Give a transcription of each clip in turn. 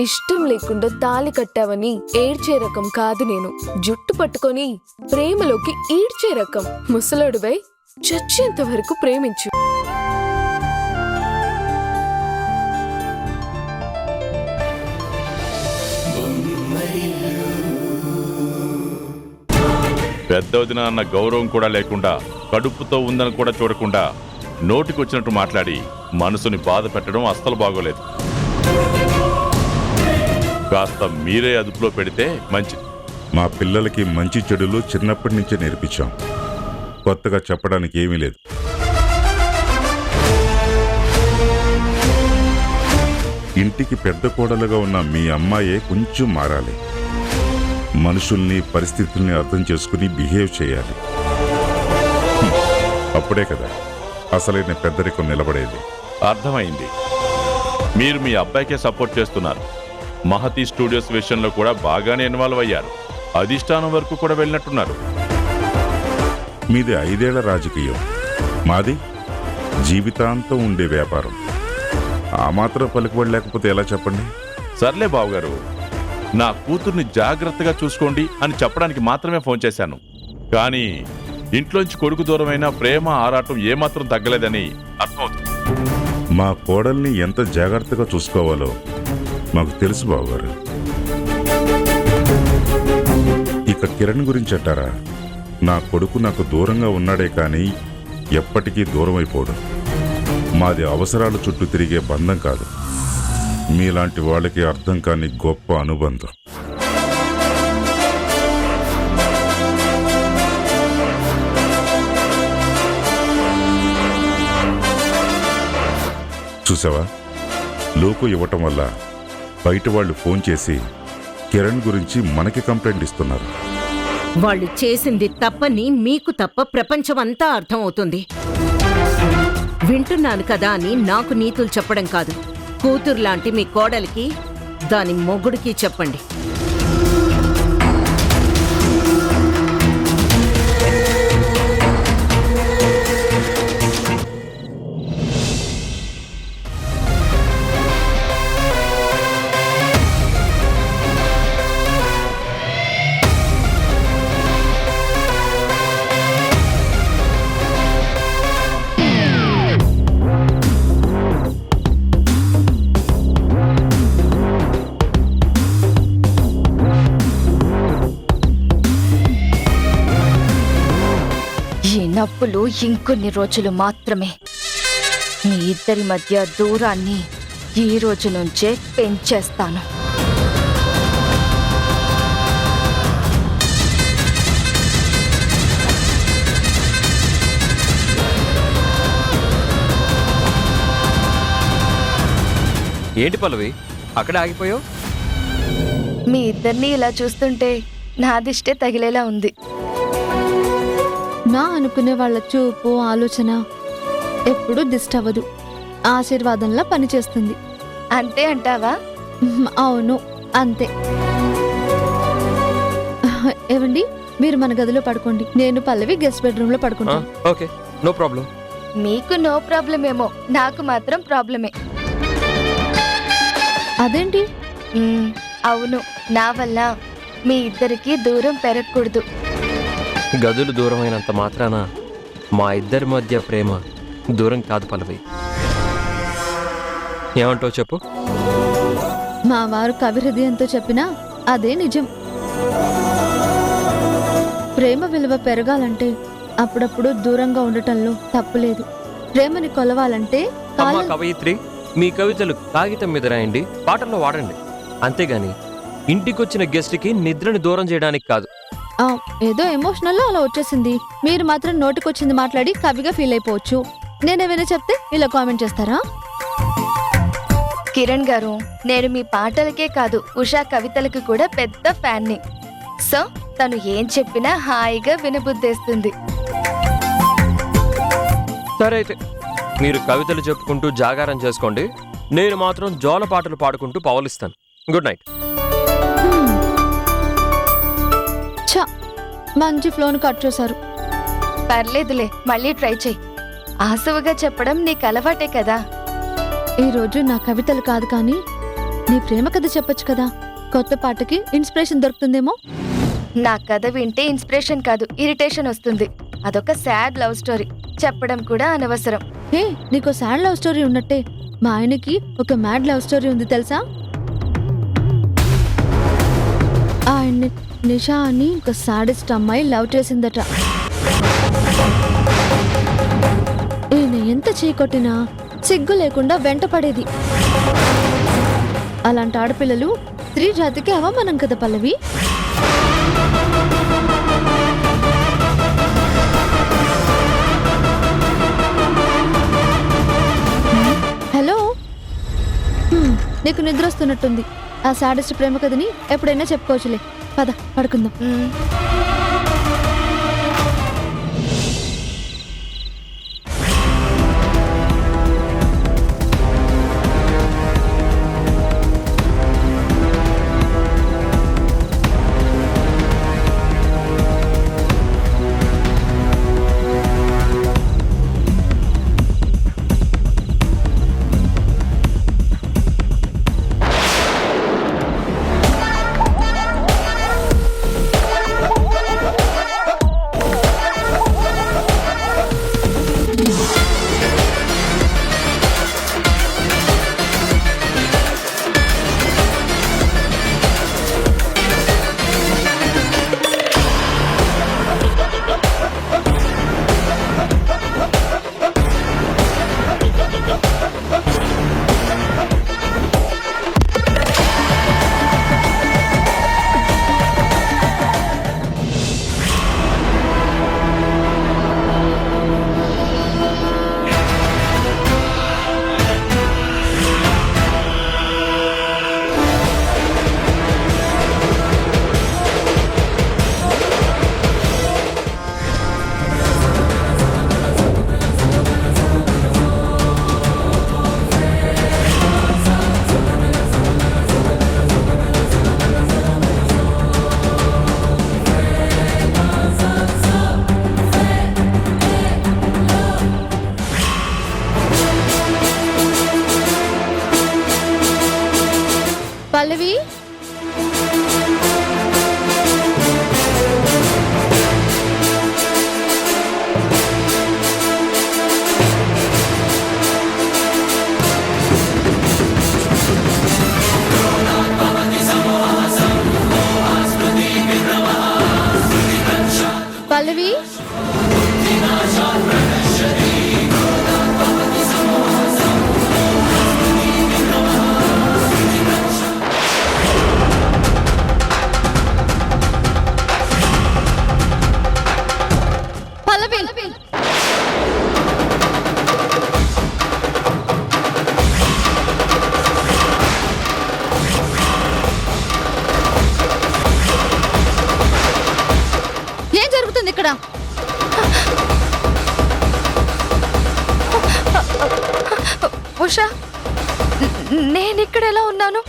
ఇష్టం లేకుండా తాళి కట్టావని ఏడ్చే రకం కాదు నేను. జుట్టు పట్టుకొని ప్రేమలోకి ఈడ్చే రకం. ముసలాడువై చచ్చేంత వరకు ప్రేమించు. పెద్దవదిన అన్న గౌరవం కూడా లేకుండా, కడుపుతో ఉందని కూడా చూడకుండా నోటికొచ్చినట్టు మాట్లాడి మనసుని బాధ పెట్టడం అస్సలు బాగోలేదు. కాస్త మీరే అదుపులో పెడితే మంచిది. మా పిల్లలకి మంచి చెడులు చిన్నప్పటి నుంచే నేర్పించాం. కొత్తగా చెప్పడానికి ఏమీ లేదు. ఇంటికి పెద్ద కోడలుగా ఉన్న మీ అమ్మాయే కొంచెం మారాలి. మనుషుల్ని, పరిస్థితుల్ని అర్థం చేసుకుని బిహేవ్ చేయాలి. అప్పుడే కదా అసలైన పెద్దరికం నిలబడేది. అర్థమైంది. మీరు మీ అబ్బాయికే సపోర్ట్ చేస్తున్నారు. మహతి స్టూడియోస్ విషయంలో కూడా బాగానే ఇన్వాల్వ్ అయ్యారు. అధిష్టానం వరకు కూడా వెళ్ళినట్టున్నారు. మీది 5 ఏళ్ల రాజకీయం, మాది జీవితాంతం ఉండే వ్యాపారం. ఆ మాత్రం పలుకుబడి లేకపోతే ఎలా చెప్పండి? సర్లే బావగారు, నా కూతుర్ని జాగ్రత్తగా చూసుకోండి అని చెప్పడానికి మాత్రమే ఫోన్ చేశాను. కానీ ఇంట్లోంచి కొడుకు దూరమైన ప్రేమ ఆరాటం ఏమాత్రం తగ్గలేదని అర్థమవుతుంది. మా కోడల్ని ఎంత జాగ్రత్తగా చూసుకోవాలో మాకు తెలుసు బావగారు. ఇక కిరణ్ గురించి అంటారా? నా కొడుకు నాకు దూరంగా ఉన్నాడే కానీ ఎప్పటికీ దూరం అయిపోడు. మాది అవసరాల చుట్టూ తిరిగే బంధం కాదు, మీలాంటి వాళ్ళకి అర్థం కాని గొప్ప అనుబంధం. చూసావా, లోకు ఇవ్వటం వల్ల బయట వాళ్ళు ఫోన్ చేసి కిరణ్ గురించి మనకి కంప్లైంట్ ఇస్తున్నారు. వాళ్ళు చేసింది తప్పని మీకు తప్ప ప్రపంచమంతా అర్థమవుతుంది. వింటున్నాను కదా అని నాకు నీతులు చెప్పడం కాదు. కూతురులాంటి మీ కోడలికి, దాని మొగుడికి చెప్పండి. నొప్పులు ఇంకొన్ని రోజులు మాత్రమే. మీ ఇద్దరి మధ్య దూరాన్ని ఈ రోజు నుంచే పెంచేస్తాను. ఏంటి పల్లవి, అక్కడే ఆగిపోయావు? మీ ఇద్దరిని ఇలా చూస్తుంటే నాదిష్టే తగిలేలా ఉంది. నా అనుకునే వాళ్ళ చూపు, ఆలోచన ఎప్పుడూ దిష్టి అవ్వదు, ఆశీర్వాదంలా పనిచేస్తుంది. అంతే అంటావా? అవును, అంతే. ఏవండి, మీరు మన గదిలో పడుకోండి, నేను పల్లవి గెస్ట్ బెడ్రూమ్ లో పడుకుంటాను. Okay, no problem. మీకు నో ప్రాబ్లం ఏమో, నాకు మాత్రం ప్రాబ్లమే. అదేంటి? అవును, నా వల్ల మీ ఇద్దరికి దూరం పెరగకూడదు. గదులు దూరమైనంత మాత్రాన మా ఇద్దరి మధ్య ప్రేమ దూరం కాదు పల్లవి. ఏమంటావు చెప్పు? మా వారు కవి హృదయంతో చెప్పినా అదే నిజం. ప్రేమ విలువ పెరగాలంటే అప్పుడప్పుడు దూరంగా ఉండటంలో తప్పులేదు. ప్రేమని కొలవాలంటే కవయిత్రి, మీ కవితలు కాగితం మీద రాయండి, పాటల్లో వాడండి. అంతేగాని ఇంటికొచ్చిన గెస్ట్కి నిద్రని దూరం చేయడానికి కాదు. ఏదో ఎమోషనల్లో అలా వచ్చేసింది. మీరు మాత్రం నోటికొచ్చింది మాట్లాడి కవిగా ఫీల్ అయిపోవచ్చు. నేనేమైనా చెప్తే ఇలా కామెంట్ చేస్తారా? కిరణ్ గారు, నేను మీ పాటలకే కాదు, ఉషా కవితలకు కూడా పెద్ద ఫ్యాన్ని. సో తను ఏం చెప్పినా హాయిగా వినబుద్ధేస్తుంది. సరే అయితే మీరు కవితలు చెప్పుకుంటూ జాగారం చేసుకోండి, నేను మాత్రం జోల పాటలు పాడుకుంటూ పవలిస్తాను. Good night. మంచి ఫ్లోను కట్ చేశారు. పర్లేదులే, మళ్ళీ ట్రై చెయ్యి. ఆసువుగా చెప్పడం నీకు అలవాటే కదా. ఈరోజు నా కవితలు కాదు కానీ నీ ప్రేమ కథ చెప్పొచ్చు కదా, కొత్త పాటకి ఇన్స్పిరేషన్ దొరుకుతుందేమో. నా కథ వింటే ఇన్స్పిరేషన్ కాదు, ఇరిటేషన్ వస్తుంది. అదొక సాడ్ లవ్ స్టోరీ, చెప్పడం కూడా అనవసరం. హే, నీకు సాడ్ లవ్ స్టోరీ ఉన్నట్టే మా ఆయనకి ఒక మ్యాడ్ లవ్ స్టోరీ ఉంది తెలుసా. ఆయన్ని నిషా అని ఒక సాడిస్ట్ అమ్మాయి లవ్ చేసిందట. ఈయన ఎంత చీకొట్టినా సిగ్గు లేకుండా వెంట పడేది. అలాంటి ఆడపిల్లలు స్త్రీ జాతికి అవమానం కదా పల్లవి. హలో, నీకు నిద్ర వస్తున్నట్టుంది. ఆ సాడెస్ట్ ప్రేమ కథని ఎప్పుడైనా చెప్పుకోవచ్చులే. పద పడుకుందాం. పల్లవి, పల్లవి, పల్లవి, ఏం జరుగుతుంది ఇక్కడ? ఉషా, నేనిక్కడ ఎలా ఉన్నాను?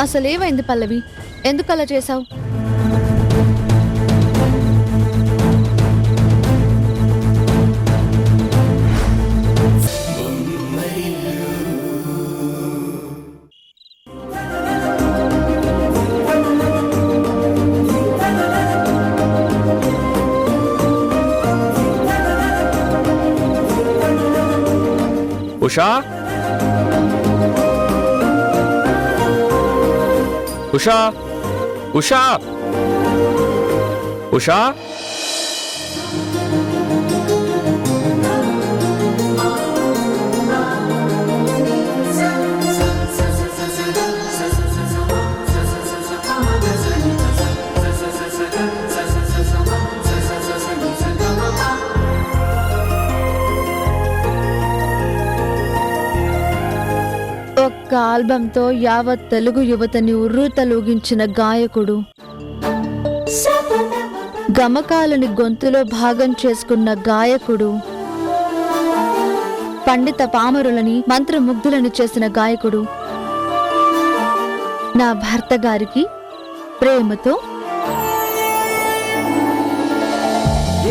అసలేమైంది పల్లవి? ఎందుకు అలా చేశావు? ఉషా, ఉషా, ఉషా, ఉషా. ఒక్క ఆల్బంతో యావత్ తెలుగు యువతని ఉర్రూతలూగించిన గాయకుడు, గమకాలని గొంతులో భాగం చేసుకున్న గాయకుడు, పండిత పామరులని మంత్రముగ్ధులని చేసిన గాయకుడు, నా భర్త గారికి ప్రేమతో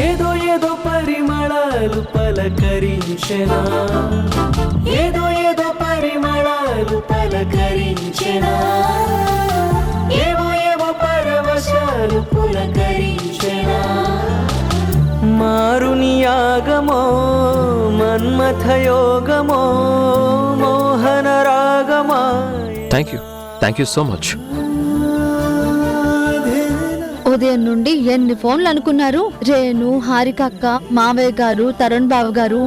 ఏదో ఏదో పరిమళాలు పలకరించెనా, ఏదో ఏదో పరిమళాలు పలకరించెనా, ఏవో ఏవో పరవశాలు పులకరించెనా. మారుని యాగమో మన్మథయోగమో మోహన రాగమా. Thank you so much. ఉదయం నుండి ఎన్ని ఫోన్లు అనుకున్నారు? రేణు, హారిక అక్క, మావయ్య గారు, తరుణ్ బాబు గారు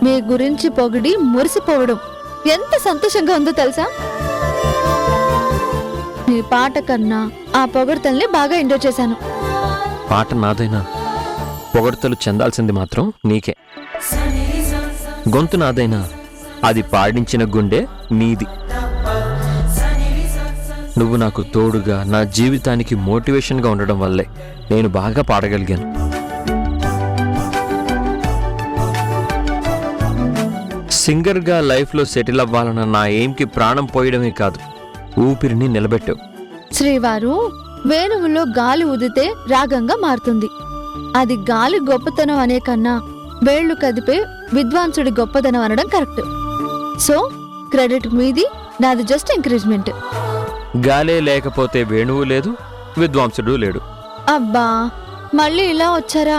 మీ గురించి పొగిడి మురిసిపోవడం ఎంత సంతోషంగా ఉందో తెలుసా? మీ పాట కన్నా ఆ పొగడ్తల్ని బాగా ఎంజాయ్ చేశాను. పాట నాదైనా పొగడ్తలు చెందాల్సింది మాత్రం నీకే. గొంతు నాదైనా అది పాడించిన గుండె నీది. నువ్వు నాకు తోడుగా నా జీవితానికి మోటివేషన్గా ఉండడం వల్లే నేను బాగా పాడగలిగాను. సింగర్గా లైఫ్లో సెటిల్ అవ్వాలన్న నా ఎయిమ్కి ప్రాణం పోయడమే కాదు, ఊపిరిని నిలబెట్టావు. శ్రీవారు, వేణువులో గాలి ఊదితే రాగంగా మారుతుంది. అది గాలి గొప్పతనం అనే కన్నా వేళ్లు కదిపే విద్వాంసుడి గొప్పతనం అనడం కరెక్ట్. సో క్రెడిట్ మీది, నాది జస్ట్ ఎంకరేజ్మెంట్. గాలే లేకపోతే వేణువు లేదు, విద్వాంసుడు లేడు. అబ్బా, మళ్ళీ ఇలా వచ్చారా?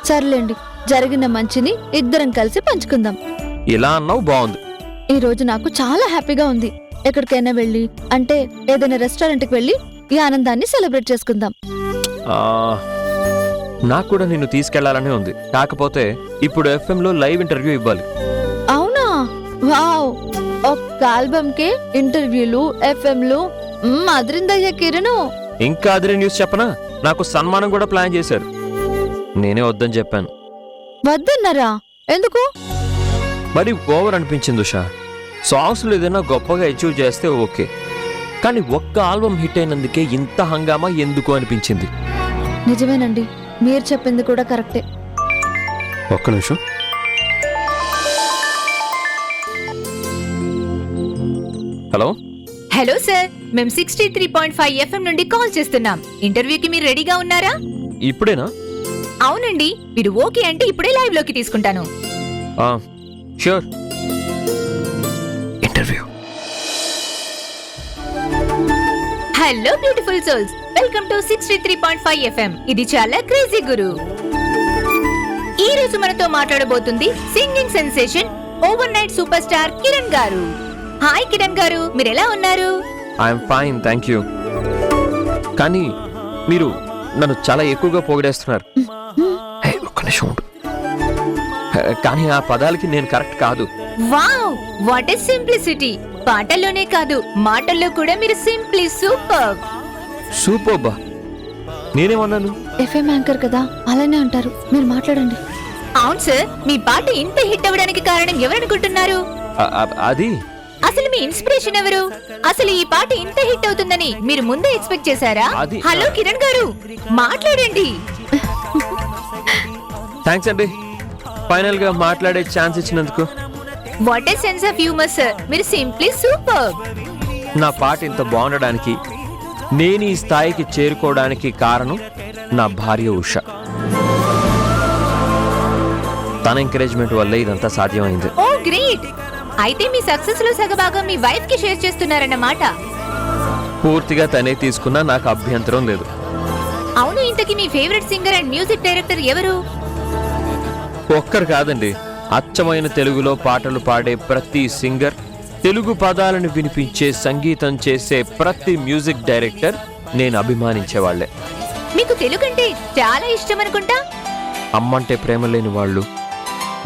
సర్లేండి, జరిగిన మంచిని ఇద్దరం కలిసి పంచుకుందాం. ఇలా అన్నావు, బాగుంది. ఈ రోజు నాకు చాలా హ్యాపీగా ఉంది. ఎక్కడికైనా వెళ్ళి, అంటే ఏదైనా రెస్టారెంట్కి వెళ్ళి ఈ ఆనందాన్ని సెలబ్రేట్ చేసుకుందాం. ఆ, నాకు కూడా నిన్ను తీసుకెళ్లాలనే ఉంది. కాకపోతే ఇప్పుడు ఎఫ్ఎంలో లైవ్ ఇంటర్వ్యూ ఇవ్వాలి. అవునా? వావ్! ఒక్క ఆల్బమ్కే ఇంటర్వ్యూలు, ఎఫ్ఎంలు. అదిరిందయ్యా కిరణ్. ఇంకా అదే న్యూస్ చెప్పనా, నాకు సన్మానం కూడా ప్లాన్ చేశారు. నేనే వద్దని చెప్పాను. వద్దన్నారా? ఎందుకు? మరి ఓవర్ అనిపించింది ఉషా. సాంగ్స్లో ఏదైనా గొప్పగా అచీవ్ చేస్తే ఓకే, కానీ ఒక్క ఆల్బమ్ హిట్ అయినందుకే ఇంత హంగామా ఎందుకు అనిపించింది. నిజమేనండి, మీరు చెప్పింది కూడా కరెక్టే. ఒక్క నిమిషం. హలో హలో సార్, మేము 63.5 FM నుండి కాల్ చేస్తున్నాం. ఇంటర్వ్యూకి మీరు రెడీగా ఉన్నారా? ఇప్పుడేనా? అవునండి, మీరు ఓకే అంటే ఇప్పుడే లైవ్ లోకి తీసుకుంటాను. Sure. Interview. Hello beautiful souls, welcome to 63.5 FM. ఇది చాలా క్రేజీ గురు. ఈ రోజు మనతో మాట్లాడబోతుంది singing sensation, overnight superstar Kiran గారు. హాయ్ కిరణ్ గారు, మీరు ఎలా ఉన్నారు? I'm fine, thank you. కానీ మీరు నన్ను చాలా ఎక్కువగా పొగిడేస్తున్నారు. ఒక్క నిమిషం ఉండు. కానీ ఆ పదాలకి నేను కరెక్ట్ కాదు. Wow, what is simplicity! పాటల్లోనే కాదు, మాటల్లో కూడా మీరు సింప్లీ సూపర్. సూపర్ బా, నేనేమన్నాను? ఎఫ్ఎం యాంకర్ కదా, అలానే అంటారు. మీరు మాట్లాడండి. అవును సార్, మీ పాట ఇంత హిట్ అవ్వడానికి కారణం ఎవరనుకుంటున్నారు? అది అసలు మీ ఇన్స్పిరేషన్ ఎవరు? అసలు ఈ పాట ఇంత హిట్ అవుతుందని మీరు ముందే ఎక్స్పెక్ట్ చేశారా? అది- హలో కిరణ్ గారు, మాట్లాడండి. థ్యాంక్స్ అండి, ఫైనల్ గా మాట్లాడే ఛాన్స్ ఇచ్చినందుకు. What a sense of humour sir, మీరు సింప్లీ సూపర్. నా పాట ఇంత బాగుండడానికి, నేను ఈ స్థాయికి చేరుకోవడానికి కారణం నా భార్య ఉష. తన ఎంకరేజ్మెంట్ వల్ల ఇదంతా సాధ్యమైంది. ఓ గ్రేట్! అయితే మీ సక్సెస్ లో సగభాగం మీ వైఫ్ కి షేర్ చేస్తున్నారన్నమాట. పూర్తిగా తనే తీసుకున్నా నాకు అభ్యంతరం లేదు. అవును, ఇంతకీ మీ favourite singer and music director ఎవరు? ఒక్కరు కాదండి, అచ్చమైన తెలుగులో పాటలు పాడే ప్రతి సింగర్, తెలుగు పదాలను వినిపించే సంగీతం చేసే ప్రతి మ్యూజిక్ డైరెక్టర్ నేను అభిమానించేవాళ్లే. మీకు తెలుగు అంటే చాలా ఇష్టం అనుకుంటా. అమ్మంటే ప్రేమ లేని వాళ్ళు,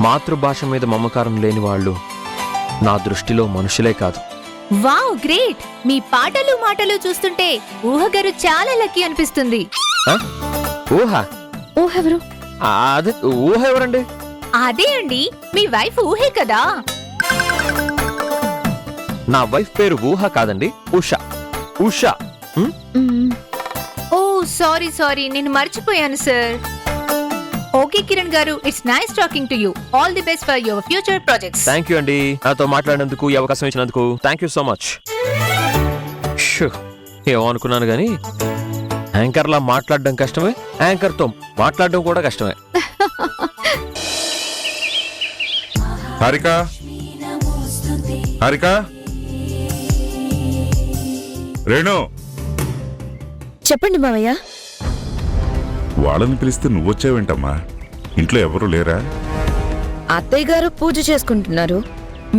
మాతృభాష మీద మమకారం లేని వాళ్ళు నా దృష్టిలో మనుషులే కాదు. Wow great! మీ పాటలు మాటలు చూస్తుంటే ఊహగారు చాలా లక్కీ అనిపిస్తుంది. ఆ? ఊహ? ఊహెవరు? అదే ఊహ ఎవరండి? అదే అండి, మీ వైఫ్ ఊహే కదా. నా వైఫ్ పేరు ఊహ కాదండి, ఉషా. ఉషా. మ్మ్. ఓ సారీ నేను మర్చిపోయాను సార్. ఓకే కిరణ్ గారు, it's nice talking to you. All the best for your future projects. Thank you అండి, నాతో మాట్లాడినందుకు, ఈ అవకాశం ఇచ్చినందుకు థ్యాంక్ యూ సో మచ్. ఏమనుకున్నాను కానీ యాంకర్లా మాట్లాడడం కష్టమే, యాంకర్తో మాట్లాడడం కూడా కష్టమే. హారిక, హారిక, రేణు, చెప్పండి మావయ్య. వాళ్ళని పిలిస్తే నువ్వొచ్చావేంటమ్మా? ఇంట్లో ఎవరు లేరా? అత్తయ్య గారు పూజ చేసుకుంటున్నారు.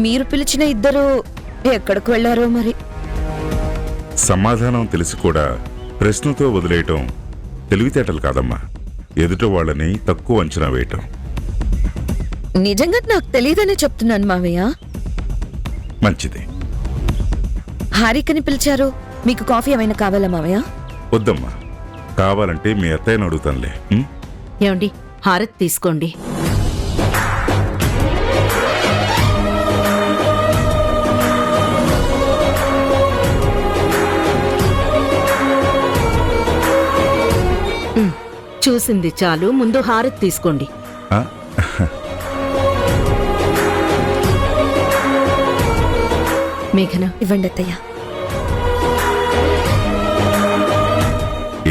మీరు పిలిచిన ఇద్దరు ఎక్కడికి వెళ్ళారో మరి. సమాధానం తెలిసి కూడా ప్రశ్నతో వదిలేయటం తెలివితేటలు కాదమ్మా, ఎదుట వాళ్ళని తక్కువ అంచనా వేయటం. నిజంగా నాకు తెలియదనే చెప్తున్నాను మావయ్య. మంచిది. హారికని పిలిచారు. మీకు కాఫీ ఏమైనా కావాలా మావయ్య? వద్దమ్మా, కావాలంటే మీ అత్తయ్యని అడుగుతానులే. ఉం? ఏమండి, హారతి తీసుకోండి. చూసింది చాలు, ముందు హారతి తీసుకోండి. ఆ? మేఘన, ఇవ్వండి అత్తయ్య.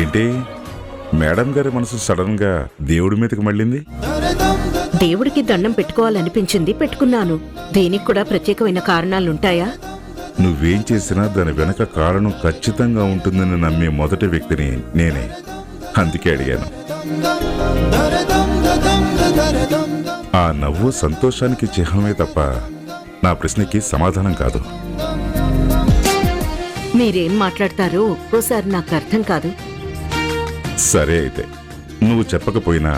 ఏంటి మేడం గారి మనసు సడన్ గా దేవుడి మీదకి మళ్ళింది? దేవుడికి దండం పెట్టుకోవాలనిపించింది, పెట్టుకున్నాను. దీనికి కూడా ప్రత్యేకమైన కారణాలుంటాయా? నువ్వేం చేసినా దాని వెనక కారణం ఖచ్చితంగా ఉంటుందని నమ్మే మొదటి వ్యక్తిని నేనే, అందుకే అడిగాను. ఆ నవ్వు సంతోషానికి చిహ్నమే తప్ప నా ప్రశ్నకి సమాధానం కాదు. మీరేం మాట్లాడతారో ఒక్కోసారి నాకు అర్థం కాదు. సరే అయితే, నువ్వు చెప్పకపోయినా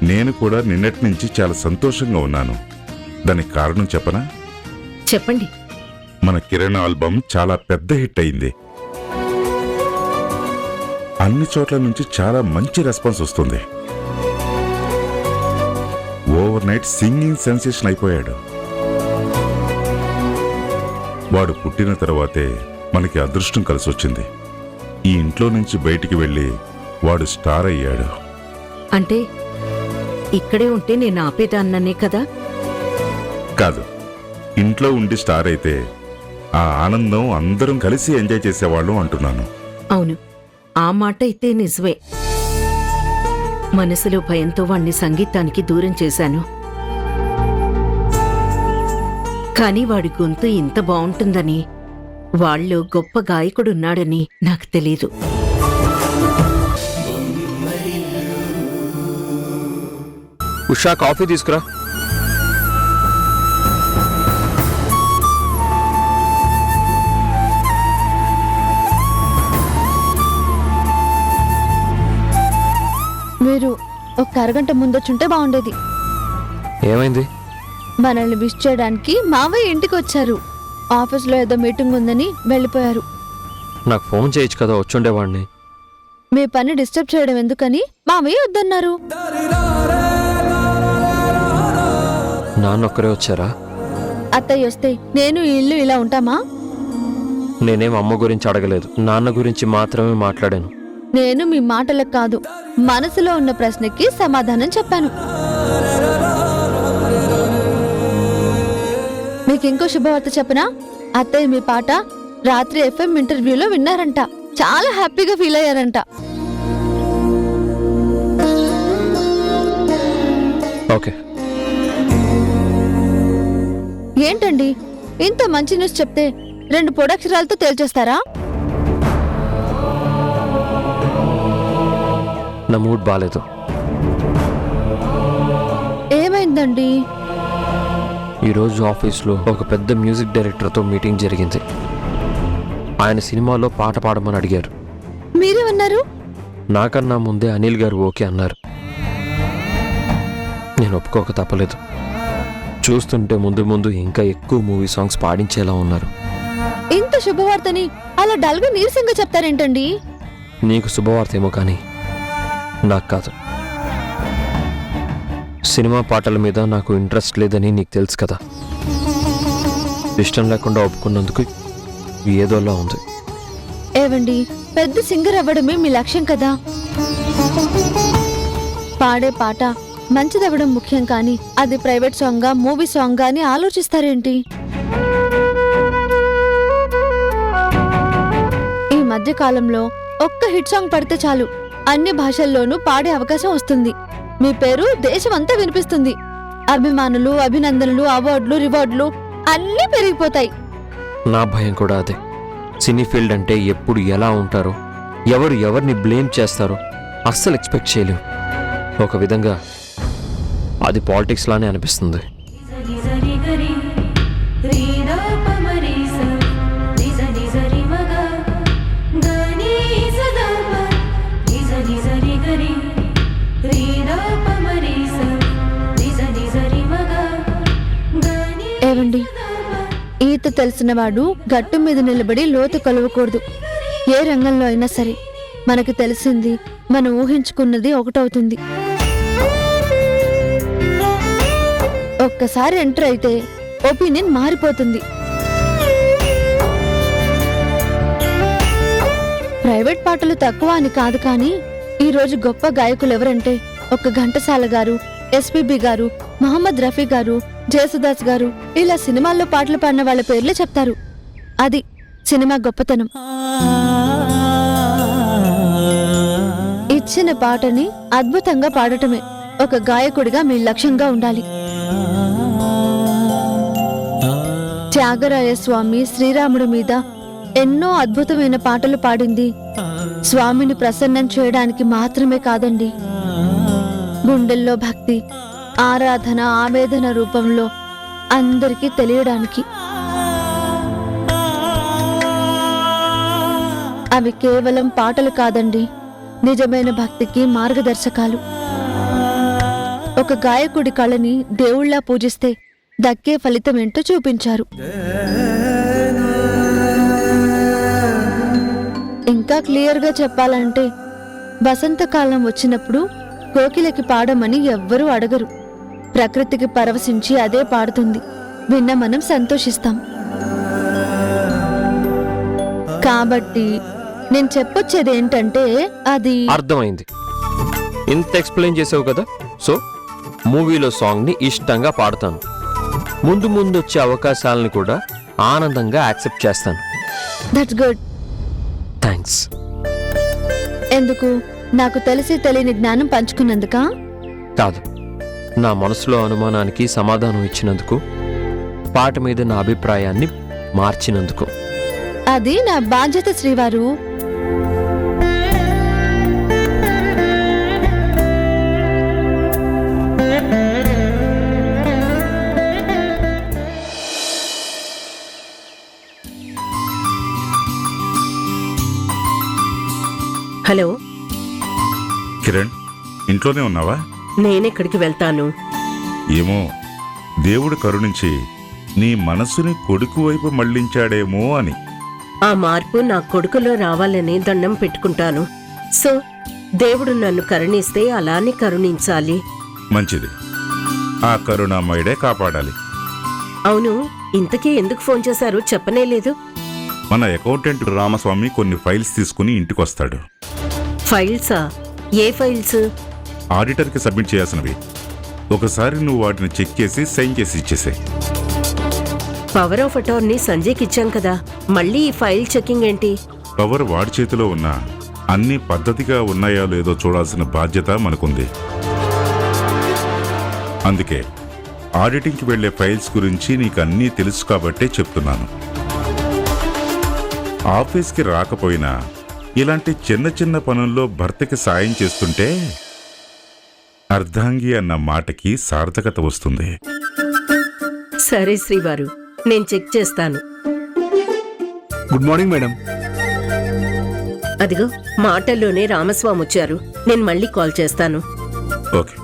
నేను కూడా నిన్నటి నుంచి చాలా సంతోషంగా ఉన్నాను. దానికి కారణం చెప్పనా? చెప్పండి. మన కిరణ్ ఆల్బమ్ చాలా పెద్ద హిట్ అయింది. అన్ని చోట్ల నుంచి చాలా మంచి రెస్పాన్స్ వస్తుంది. ఓవర్ నైట్ సింగింగ్ సెన్సేషన్ అయిపోయాడు. వాడు పుట్టిన తర్వాతే మనకి అదృష్టం కలిసొచ్చింది. ఈ ఇంట్లో నుంచి బయటికి వెళ్ళి వాడు స్టార్ అయ్యాడు. అంటే ఇక్కడే ఉంటే నేను ఆపేదాన్ననే కదా? కాదు, ఇంట్లో ఉండి స్టార్ అయితే ఆ ఆనందం అందరం కలిసి ఎంజాయ్ చేసేవాళ్ళం అంటున్నాను. అవును, ఆ మాట అయితే నిజమే. మనసులో భయంతో వాణ్ణి సంగీతానికి దూరం చేశాను. కాని వాడి గొంతు ఇంత బావుంటుందని, వాళ్ళో గొప్ప గాయకుడున్నాడని నాకు తెలీదు. ఉషా, కాఫీ తీసుకురా. మీరు ఒక అరగంట ముందొచ్చుంటే బాగుండేది. ఏమైంది? మనల్ని విష్ చేయడానికి మావయ్య ఇంటికి వచ్చారు. ఆఫీస్లో ఏదో మీటింగ్ ఉందని వెళ్ళిపోయారు. నాకు ఫోన్ చేయొచ్చు కదా, వచ్చుండేవాడిని. మీ పని డిస్టర్బ్ చేయడం ఎందుకని మావయ్య వద్దన్నారు. నాన్నొక్కరే వచ్చారా? అత్తయ్య వస్తే నేను ఈ ఇల్లు ఇలా ఉంటామా? నేనేం అమ్మ గురించి అడగలేదు, నాన్న గురించి మాత్రమే మాట్లాడాను. నేను మీ మాటలకు కాదు, మనసులో ఉన్న ప్రశ్నకి సమాధానం చెప్పాను. మీకు ఇంకో శుభవార్త చెప్పనా? అత్తయ్య మీ పాట రాత్రి FM ఇంటర్వ్యూలో విన్నారంట. చాలా హ్యాపీగా ఫీల్ అయ్యారంట. ఓకే. ఏంటండి ఇంత మంచి న్యూస్ చెప్తే 2 పొడక్షరాలతో తేల్చేస్తారా? నా మూడ్ బాలేదు. ఏమైందండి? ఈరోజు ఆఫీస్లో ఒక పెద్ద మ్యూజిక్ డైరెక్టర్తో మీటింగ్ జరిగింది. ఆయన సినిమాలో పాట పాడమని అడిగారు. మీరేమన్నారు? నాకన్నా ముందే అనిల్ గారు ఓకే అన్నారు. నేను ఒప్పుకోక తప్పలేదు. చూస్తుంటే ముందు ముందు ఇంకా ఎక్కువ మూవీ సాంగ్స్ పాడించేలా ఉన్నారు. ఇంత శుభవార్తని అలా డల్గా నీరసంగా చెప్తారేంటండి? నీకు శుభవార్త ఏమో కానీ నాకు కాదు. సినిమా పాటల మీద నాకు ఇంట్రెస్ట్ లేదని నీకు తెలుసు కదా. ఇష్టం లేకుండా ఒప్పుకున్నందుకు ఏదోలా ఉంది. ఏవండి, పెద్ద సింగర్ అవ్వడమే మీ లక్ష్యం కదా. పాడే పాట మంచిదవ్వడం ముఖ్యం, కానీ అది ప్రైవేట్ సాంగ్గా మూవీ సాంగ్గా అని ఆలోచిస్తారేంటి? ఈ మధ్య కాలంలో ఒక్క హిట్ సాంగ్ పడితే చాలు, అన్ని భాషల్లోనూ పాడే అవకాశం వస్తుంది. మీ పేరు దేశమంతా వినిపిస్తుంది. అభిమానులు, అభినందనలు, అవార్డులు, రివార్డులు అన్నీ పెరిగిపోతాయి. నా భయం కూడా అదే. సినీ ఫీల్డ్ అంటే ఎప్పుడు ఎలా ఉంటారో, ఎవరు ఎవరిని బ్లేమ్ చేస్తారో అస్సలు ఎక్స్పెక్ట్ చేయలేం. ఒక విధంగా అది పాలిటిక్స్ లానే అనిపిస్తుంది. ఏవండి, ఈత తెలిసినవాడు గట్టు మీద నిలబడి లోతు కొలవకూడదు. ఏ రంగంలో అయినా సరే మనకు తెలిసింది, మనం ఊహించుకున్నది ఒకటవుతుంది. ఒక్కసారి ఎంటర్ అయితే ఒపీనియన్ మారిపోతుంది. ప్రైవేట్ పాటలు తక్కువ అని కాదు, కానీ ఈరోజు గొప్ప గాయకులు ఎవరంటే ఒక ఘంటసాల గారు, ఎస్పీబీ గారు, మహమ్మద్ రఫీ గారు, జయసుదాస్ గారు, ఇలా సినిమాల్లో పాటలు పాడిన వాళ్ళ పేర్లే చెప్తారు. అది సినిమా గొప్పతనం. ఇచ్చిన పాటని అద్భుతంగా పాడటమే ఒక గాయకుడిగా మీ లక్ష్యంగా ఉండాలి. త్యాగరాయ స్వామి శ్రీరాముడి మీద ఎన్నో అద్భుతమైన పాటలు పాడింది స్వామిని ప్రసన్నం చేయడానికి మాత్రమే కాదండి, గుండెల్లో భక్తి, ఆరాధన, ఆవేదన రూపంలో అందరికీ తెలియడానికి. అవి కేవలం పాటలు కాదండి, నిజమైన భక్తికి మార్గదర్శకాలు. ఒక గాయకుడి కళని దేవుళ్లా పూజిస్తే దక్కే ఫలితం ఏంటో చూపించారు. ఇంకా క్లియర్గా చెప్పాలంటే, వసంతకాలం వచ్చినప్పుడు కోకిలకి పాడమని ఎవ్వరూ అడగరు. ప్రకృతికి పరవశించి అదే పాడుతుంది. విన్న మనం సంతోషిస్తాం. కాబట్టి నేను చెప్పొచ్చేది ఏంటంటే, అది అర్థమైంది. ఇంత ఎక్స్ప్లెయిన్ చేసావు కదా, సో మూవీలో సాంగ్ని ఇష్టంగా పాడతాను. ముందు ముందు వచ్చే అవకాశాలను కూడా ఆనందంగా యాక్సెప్ట్ చేస్తాను. That's good. థ్యాంక్స్. ఎందుకు? నాకు తెలిసి తెలియని జ్ఞానం పంచుకున్నందుకా? కాదు, నా మనసులో అనుమానానికి సమాధానం ఇచ్చినందుకు, పాట మీద నా అభిప్రాయాన్ని మార్చినందుకు. అది నా బాధ్యత శ్రీవారు. హలో కిరణ్, ఇంట్లోనే ఉన్నావా? నేనెక్కడికి వెళ్తాను? ఏమో, దేవుడు కరుణించి నీ మనసుని కొడుకు వైపు మళ్లించాడేమో అని. ఆ మార్పు నా కొడుకులో రావాలని దండం పెట్టుకుంటాను. సో దేవుడు నన్ను కరుణిస్తే అలానే కరుణించాలి. మంచిది, ఆ కరుణామయుడే కాపాడాలి. అవును, ఇంతకీ ఎందుకు ఫోన్ చేశారు? చెప్పనేలేదు. మన అకౌంటెంట్ రామస్వామి కొన్ని ఫైల్స్ తీసుకుని ఇంటికొస్తాడు. ఫైల్సా? ఏ ఫైల్స్? ఆడిటర్కి సబ్మిట్ చేయాల్సినవి. ఒకసారి నువ్వు వాటిని చెక్ చేసి సైన్ చేసి ఇచ్చేసాయి. పవర్ ఆఫ్ అటార్నీ సంజయ్కి ఇచ్చాం కదా, మళ్ళీ ఈ ఫైల్ చెకింగ్ ఏంటి? పవర్ వాడి చేతిలో ఉన్నా అన్ని పద్ధతిగా ఉన్నాయో లేదో చూడాల్సిన బాధ్యత మనకుంది. అందుకే ఆడిటింగ్కి వెళ్లే ఫైల్స్ గురించి నీకు అన్నీ తెలుసు కాబట్టే చెప్తున్నాను. ఆఫీస్కి రాకపోయినా ఇలాంటి చిన్న చిన్న పనుల్లో భర్తకి సాయం చేస్తుంటే అర్ధాంగి అన్న మాటకి సార్థకత వస్తుంది. సరే శ్రీవారు, నేను చెక్ చేస్తాను. Good morning madam. అదిగో మాటల్లోనే రామస్వామి వచ్చారు. నేను మళ్ళీ కాల్ చేస్తాను. ఓకే.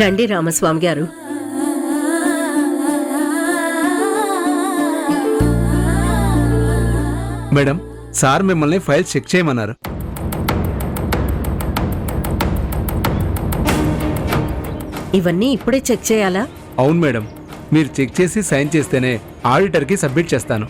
రండి రామస్వామి గారు. మేడం, సార్ మిమ్మల్ని ఫైల్ చెక్ చేయమన్నారు. ఇవన్నీ ఇప్పుడే చెక్ చేయాలా? అవును మేడం, మీరు చెక్ చేసి సైన్ చేస్తేనే ఆడిటర్కి సబ్మిట్ చేస్తాను.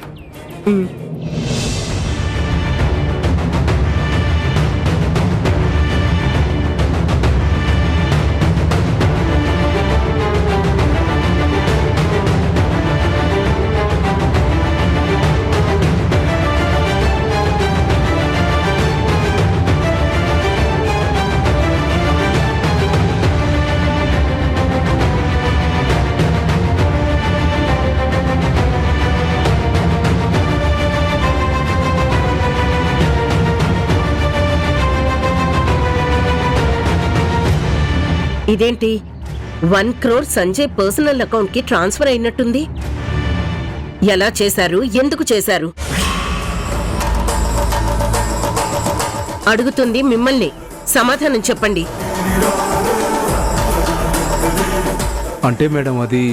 ఇదేంటి 1 crore సంజయ్ పర్సనల్ అకౌంట్ కి ట్రాన్స్ఫర్ అయినట్టుంది. ఎలా చేశారు, ఎందుకు చేశారు? అడుగుతుంది మిమ్మల్ని, సమాధానం చెప్పండి. అంటే మేడం అది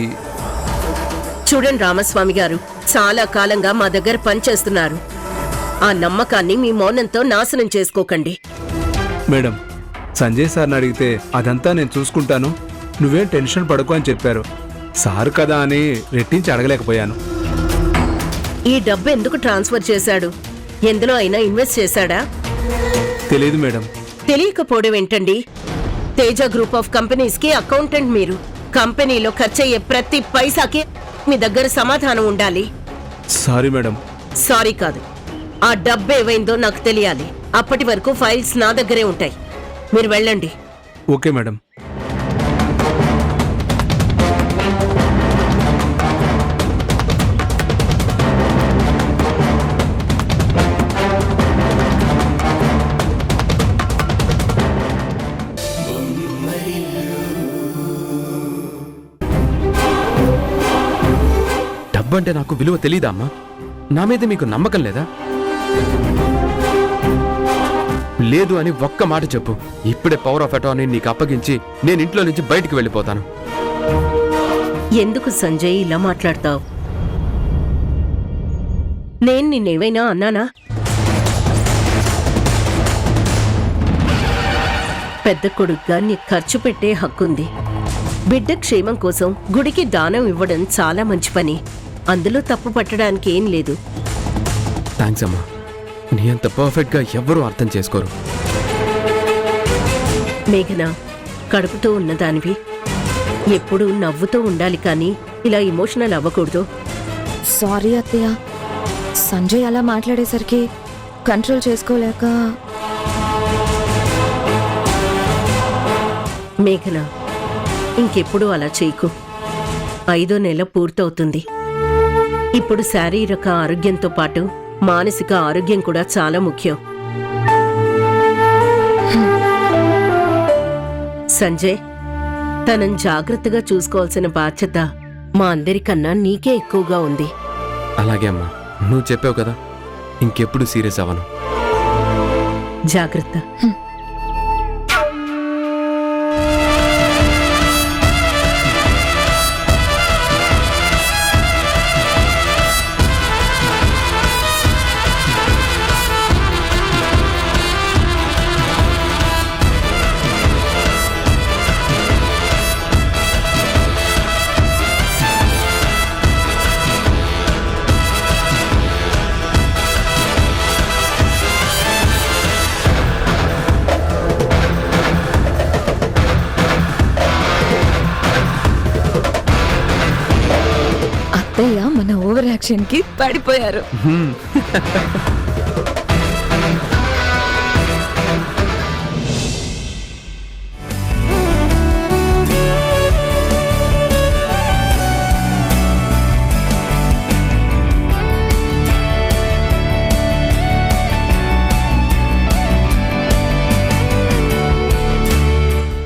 చూడండి రామస్వామి గారు, చాలా కాలంగా మా దగ్గర పనిచేస్తున్నారు. ఆ నమ్మకాన్ని మీ మౌనంతో నాశనం చేసుకోకండి. మేడం, సంజయ్ సార్ని అడిగితే అదంతా నేను చూసుకుంటాను, నువ్వేం టెన్షన్ పడకు అని చెప్పారు. సార్ కదా అని రెట్టించి అడగలేకపోయాను. ఈ డబ్బు ఎందుకు ట్రాన్స్ఫర్ చేశాడు? ఎందులో అయినా ఇన్వెస్ట్ చేశాడా? తెలియదు మేడం. తెలియకపోవడం ఏంటండి? తేజ గ్రూప్ ఆఫ్ కంపెనీస్ కి అకౌంటెంట్ మీరు. కంపెనీలో ఖర్చయ్యే ప్రతి పైసాకి మీ దగ్గర సమాధానం ఉండాలి. Sorry madam. సారీ కాదు, ఆ డబ్బు ఏవైందో నాకు తెలియాలి. అప్పటి వరకు ఫైల్స్ నా దగ్గరే ఉంటాయి. మీరు వెళ్ళండి. Okay madam. డబ్బంటే నాకు విలువ తెలీదా అమ్మా? నా మీద మీకు నమ్మకం లేదా? లేదు అని ఒక్క మాట చెప్పు. ఇప్పుడే పవర్ ఆఫ్ అటార్నీ నీకు అప్పగించి నేను ఇంట్లో నుంచి బయటికి వెళ్ళిపోతాను. ఎందుకు సంజయ్ ఇలా మాట్లాడతావు? నేను నిన్నేమైనా అన్నానా? పెద్ద కొడుగ్గా నీ ఖర్చు పెట్టే హక్కుంది. బిడ్డ క్షేమం కోసం గుడికి దానం ఇవ్వడం చాలా మంచి పని. అందులో తప్పు పట్టడానికి ఏం లేదు. థ్యాంక్స్ అమ్మా. నీ అంత పర్ఫెక్ట్గా ఎవ్వరూ అర్థం చేసుకోరు. మేఘన, కడుపుతో ఉన్నదానివి. ఎప్పుడూ నవ్వుతూ ఉండాలి, కానీ ఇలా ఎమోషనల్ అవ్వకూడదు. సారీ అత్తయ్య, సంజయ్ అలా మాట్లాడేసరికి కంట్రోల్ చేసుకోలేక. మేఘన, ఇంకెప్పుడు అలా చేయకు. 5వ నెల పూర్తవుతుంది. ఇప్పుడు శారీరక ఆరోగ్యంతో పాటు మానసిక ఆరోగ్యం కూడా చాలా ముఖ్యం. సంజయ్, తనని జాగ్రత్తగా చూసుకోవాల్సిన బాధ్యత మా అందరికన్నా నీకే ఎక్కువగా ఉంది. అలాగే అమ్మా, నువ్వు చెప్పావు కదా, ఇంకెప్పుడు సీరియస్ అవ్వను. జాగ్రత్త. అత్తయ్య మన ఓవర్ యాక్షన్ కి పడిపోయారు.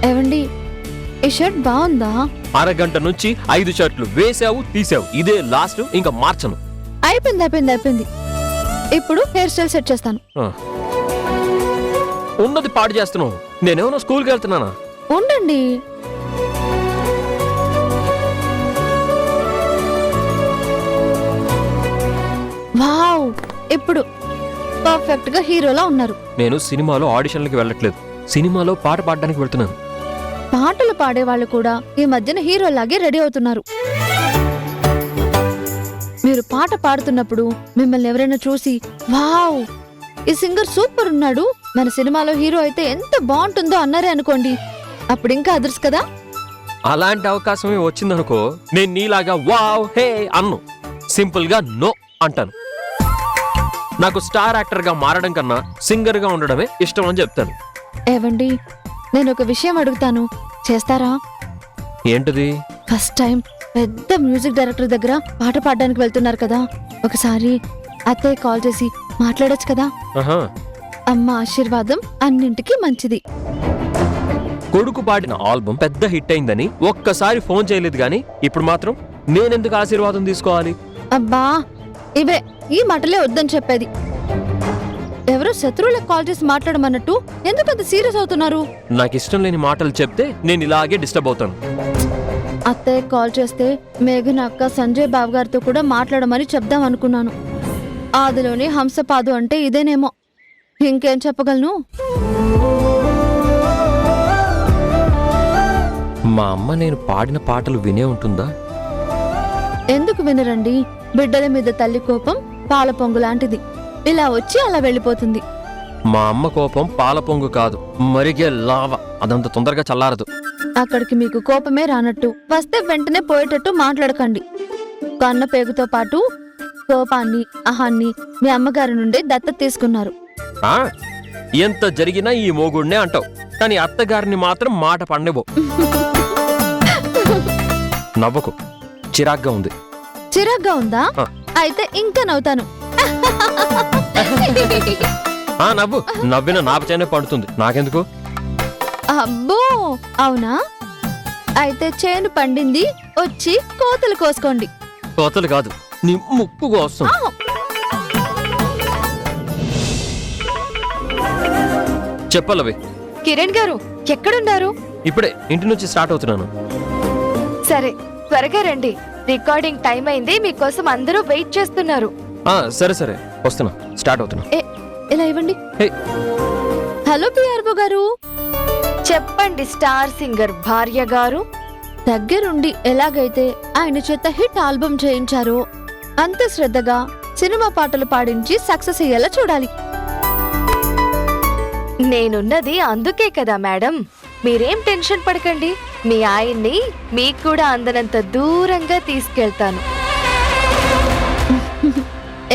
ఏవండి, ఈ షర్ట్ బాగుందా? అరగంట నుంచి 5 షర్ట్లు వేసావు తీసావు, ఇదే లాస్ట్, ఇంకా మార్చను. అయిపోయింది. ఇప్పుడు హెయిర్ స్టైల్ సెట్ చేస్తాను. ఉన్నది పాడు చేస్తున్నావు. నేనేమన్నా స్కూల్కి వెళ్తున్నానా? ఉండండి. వావ్, ఇప్పుడు పర్ఫెక్ట్ గా హీరోలా ఉన్నారు. నేను సినిమాలో ఆడిషన్లకి వెళ్ళట్లేదు, సినిమాలో పాట పాడడానికి వెళ్తున్నాను. పాటలు పాడేవాళ్ళు కూడా ఈ మధ్యన హీరోలాగే రెడీ అవుతున్నారు. మీరు పాట పాడుతున్నప్పుడు మిమ్మల్ని ఎవరైనా చూసి వావ్ ఈ సింగర్ సూపర్ ఉన్నాడు, మన సినిమాలో హీరో అయితే ఎంత బాగుంటుందో అన్నారే అనుకోండి, అప్పుడు ఇంకా అదర్స్ కదా. అలాంటి అవకాశమే వచ్చిందనుకో, నేను నీలాగా వావ్ హే అన్ను, సింపుల్ గా నో అంటాను. నాకు స్టార్ యాక్టర్ గా మారడం కన్నా సింగర్ గా ఉండడమే ఇష్టం అని చెప్తాను. ఏవండి, నేను ఒక విషయం అడుగుతాను, చేస్తారా? ఏంటిది? ఫస్ట్ టైం పెద్ద మ్యూజిక్ డైరెక్టర్ దగ్గర పాట పాడడానికి వెళ్తున్నారు కదా, ఒకసారి అత్తయ్య కాల్ చేసి మాట్లాడొచ్చు కదా. ఆహా. అమ్మ ఆశీర్వాదం అన్నింటికి మంచిది. కొడుకు పాడిన ఆల్బమ్ పెద్ద హిట్ అయిందని ఒక్కసారి ఫోన్ చేయలేదు గాని ఇప్పుడు మాత్రం నేనెందుకు ఆశీర్వాదం తీసుకోవాలి? అబ్బా, ఇవే ఈ మాటలే వద్దని చెప్పేది. ఎవరో శత్రువులకు కాల్ చేసి మాట్లాడమన్నట్టు ఎందుకు అంత సీరియస్ అవుతున్నారు? నాకు ఇష్టం లేని మాటలు చెప్తే నేను ఇలాగే డిస్టర్బ్ అవుతాను. అత్తయ్య కాల్ చేస్తే మేఘన అక్క సంజయ్ బాబు గారితో కూడా మాట్లాడమని చెప్దాం అనుకున్నాను. ఆదిలోని హంసపాదు అంటే ఇదేనేమో, ఇంకేం చెప్పగలను? మా అమ్మ నేను పాడిన పాటలు వినే ఉంటుందా? ఎందుకు వినరండి? బిడ్డల మీద తల్లి కోపం పాల పొంగు లాంటిది, ఇలా వచ్చి అలా వెళ్ళిపోతుంది. మా అమ్మ కోపం పాల పొంగు కాదు, మరిగే లావ, అదంత తొందరగా చల్లారదు. అక్కడికి మీకు కోపమే రానట్టు, వస్తే వెంటనే పోయేటట్టు మాట్లాడకండి. కన్న పేగుతో పాటు కోపాన్ని అహాన్ని మీ అమ్మగారి నుండి దత్తత తీసుకున్నారు. ఆ ఎంత జరిగినా ఈ మోగుడినే అంటావు, కానీ అత్తగారిని మాత్రం మాట పండేవో. నవ్వకు, చిరాగ్గా ఉంది. చిరాగ్గా ఉందా? అయితే ఇంకా నవ్వుతాను. ఆ నవ్వు, నవ్విన నాపచేనే పండుతుంది, నాకెందుకు? అబ్బో, అవునా? అయితే చేను పండింది, వచ్చి కోతలు కోసుకోండి. కోతలు కాదు, నీ ముక్కు కోసం. చెప్పలవి. కిరణ్ గారు ఎక్కడున్నారు? ఇప్పుడే ఇంటి నుంచి స్టార్ట్ అవుతున్నాను. సరే, త్వరగా రండి, రికార్డింగ్ టైం అయింది, మీకోసం అందరూ వెయిట్ చేస్తున్నారు. సరే సరే వస్తున్నా, స్టార్ట్ అవుతున్నా. ఇలా ఇవ్వండి. హే. హలో పిఆర్ఓ గారు. చెప్పండి స్టార్ సింగర్ భార్య గారు. దగ్గరుండి ఎలాగైతే ఆయన చేత హిట్ ఆల్బమ్ చేయించారో అంత శ్రద్ధగా సినిమా పాటలు పాడించి సక్సెస్ అయ్యేలా చూడాలి. నేనున్నది అందుకే కదా మేడం, మీరేం టెన్షన్ పడకండి. మీ ఆయన్ని మీకు కూడా అందనంత దూరంగా తీసుకెళ్తాను.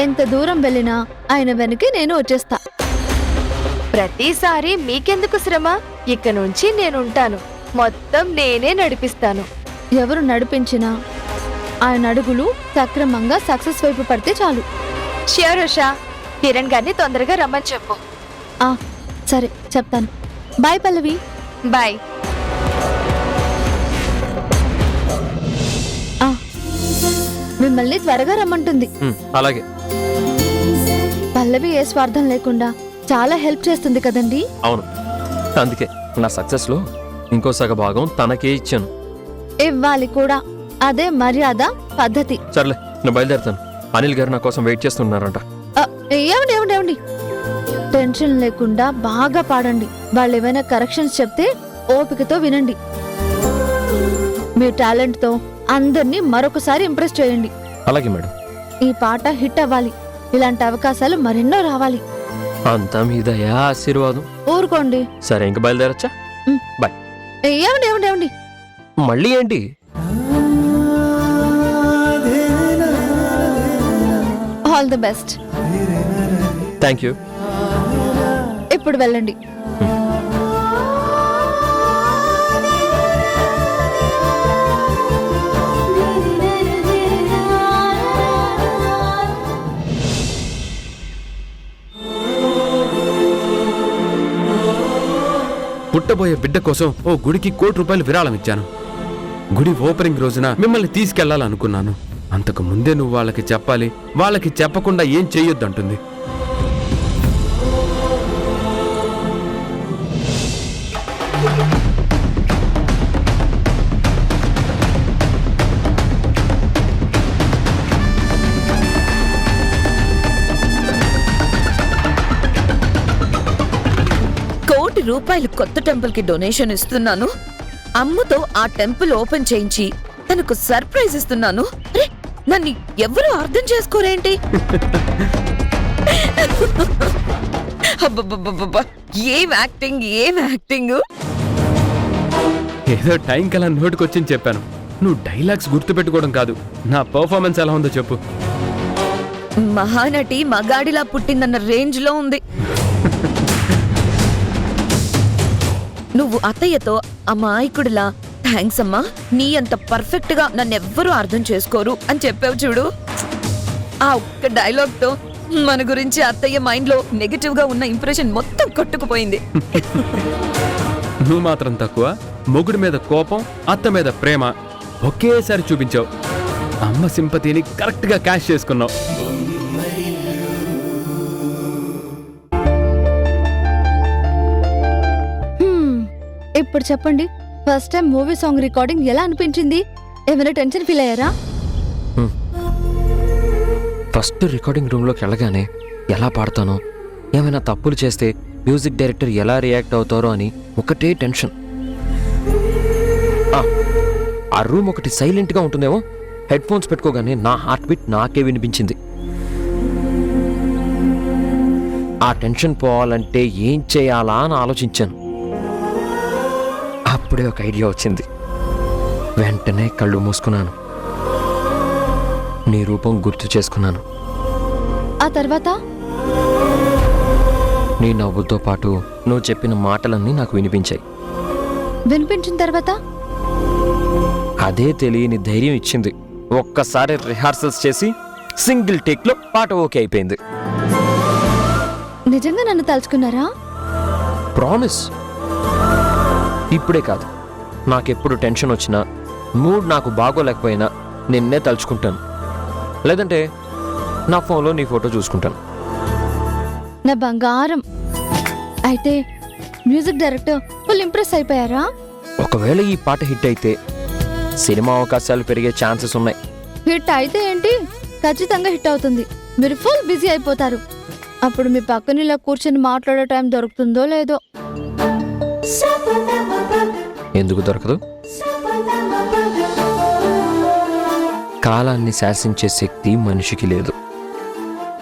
ఎంత దూరం వెళ్ళినా ఆయన వెనకే నేను వచ్చేస్తా. ప్రతిసారి మీకెందుకు శ్రమ, ఇక నుంచి నేనుంటాను, మొత్తం నేనే నడిపిస్తాను. ఎవరు నడిపించినా ఆయన అడుగులు సక్రమంగా సక్సెస్ వైపు పడితే చాలు. ష్యూర్ ఉషా, కిరణ్ గారిని తొందరగా రమ్మని చెప్పు. సరే చెప్తాను. బాయ్ పల్లవి. బాయ్. మిమ్మల్ని త్వరగా రమ్మంటుంది. అలాగే. పల్లవి ఏ స్వార్థం లేకుండా చాలా హెల్ప్ చేస్తుంది కదండి. అవును, అందుకే నా సక్సెస్ లో ఇంకో సగ భాగం తనకే ఇచ్చాను. ఇవ్వాలి కూడా, అదే మర్యాద పద్ధతి. సర్లే, నేను బయలుదేరుతాను. అనిల్ గారు నా కోసం వెయిట్ చేస్తున్నారంట. ఏమండి ఏమండి ఏమండి, టెన్షన్ లేకుండా బాగా పాడండి. వాళ్ళు ఏమైనా కరెక్షన్స్ చెప్తే ఓపికతో వినండి. మీ టాలెంట్ తో అందరినీ మరొకసారి ఇంప్రెస్ చేయండి. అలాగే మేడం. ఈ పాట హిట్ అవ్వాలి, ఇలాంటి అవకాశాలు మరెన్నో రావాలి. అంతా మీ దయా ఆశీర్వాదం. ఊరుకోండి. సరే, ఇంక బయలుదేరచ్చా? బాయ్. ఏమండి ఏమండి ఏమండి, మళ్ళీ ఏంటి? All the best. Thank you. ఇప్పుడు వెళ్ళండి. పుట్టబోయే బిడ్డ కోసం ఓ గుడికి ₹1,00,00,000 విరాళం ఇచ్చాను. గుడి ఓపెనింగ్ రోజున మిమ్మల్ని తీసుకెళ్లాలనుకున్నాను. అంతకు ముందే నువ్వు వాళ్ళకి చెప్పాలి, వాళ్ళకి చెప్పకుండా ఏం చెయ్యొద్దంటుంది. ₹1,00,00,000 కొత్త టెంపుల్ కి డొనేషన్ ఇస్తున్నాను. అమ్ముతో ఆ టెంపుల్ ఓపెన్ చేయించి తనకు సర్ప్రైజ్ ఇస్తున్నాను. నన్ను ఎవరు అర్థం చేసుకోరేంటి? అబ్బబ్బబ్బబ్బబ్బా, ఏం యాక్టింగ్, ఏం యాక్టింగ్! ఏదో టైం కలా నోటికొచ్చింది చెప్పాను. నువ్వు డైలాగ్స్ గుర్తుపెట్టుకోవడం కాదు, నా పర్ఫార్మెన్స్ ఎలా ఉందో చెప్పు. మహానటి మగాడిలా పుట్టిందన్న రేంజ్ లో ఉంది. నువ్వు అత్తయ్యతో అమాయకుడిలా థ్యాంక్స్ అమ్మా, నీ అంత పర్ఫెక్ట్ గా నన్నెవ్వరూ అర్థం చేసుకోరు అని చెప్పావు చూడు. ఆ ఒక్క డైలాగ్ తో మన గురించి అత్తయ్య మైండ్ లో నెగటివ్ గా ఉన్న ఇంప్రెషన్ మొత్తం కొట్టుకుపోయింది. నువ్వు మాత్రం తక్కువ, మొగుడి మీద కోపం, అత్త మీద ప్రేమ ఒకేసారి చూపించావు. అమ్మ సింపతిని కరెక్ట్ గా క్యాష్ చేసుకున్నావు. ఇప్పుడు చెప్పండి, first time movie song recording ఎలా అనిపించింది? ఏమైనా టెన్షన్ ఫీల్ అయ్యారా? ఫస్ట్ రికార్డింగ్ రూమ్లోకి వెళ్ళగానే ఎలా పాడతానో, ఏమైనా తప్పులు చేస్తే మ్యూజిక్ డైరెక్టర్ ఎలా రియాక్ట్ అవుతారో అని ఒకటే టెన్షన్. ఆ రూమ్ ఒకటి సైలెంట్గా ఉంటుందేమో, హెడ్ ఫోన్స్ పెట్టుకోగానే నా హార్ట్ బీట్ నాకే వినిపించింది. ఆ టెన్షన్ పోవాలంటే ఏం చేయాలా అని ఆలోచించాను. అప్పుడే ఒక ఐడియా వచ్చింది. వెంటనే కళ్ళు మూసుకున్నాను, నీ రూపం గుర్తు చేసుకున్నాను. ఆ తర్వాత నీ నవ్వుతో పాటు నువ్వు చెప్పిన మాటలన్నీ నాకు వినిపించాయి. వినిపించిన తర్వాత అదే తెలియని ధైర్యం ఇచ్చింది. ఒక్కసారి రిహార్సల్స్ చేసి సింగిల్ టేక్లో పాట ఓకే అయిపోయింది. నిజంగా నన్ను తలుచుకున్నారా? ప్రామిస్. ఇప్పుడే కాదు, నాకెప్పుడు టెన్షన్ వచ్చినా, మూడ్ నాకు బాగోలేకపోయినా నిన్నే తలుచుకుంటాను. లేదంటే నా ఫోన్లో నీ ఫోటో చూసుకుంటాను. నా బంగారం. అయితే మ్యూజిక్ డైరెక్టర్ ఫుల్ ఇంప్రెస్ అయిపోయారా? ఒకవేళ ఈ పాట హిట్ అయితే సినిమా అవకాశాలు పెరిగే ఛాన్సెస్ ఉన్నాయి. హిట్ అయితే ఏంటి, ఖచ్చితంగా హిట్ అవుతుంది. మీరు ఫుల్ బిజీ అయిపోతారు. అప్పుడు మీ పక్కన ఇలా కూర్చొని మాట్లాడే టైం దొరుకుతుందో లేదో. ఎందుకు దొరకదు? కాలాన్ని శాసించే శక్తి మనిషికి లేదు,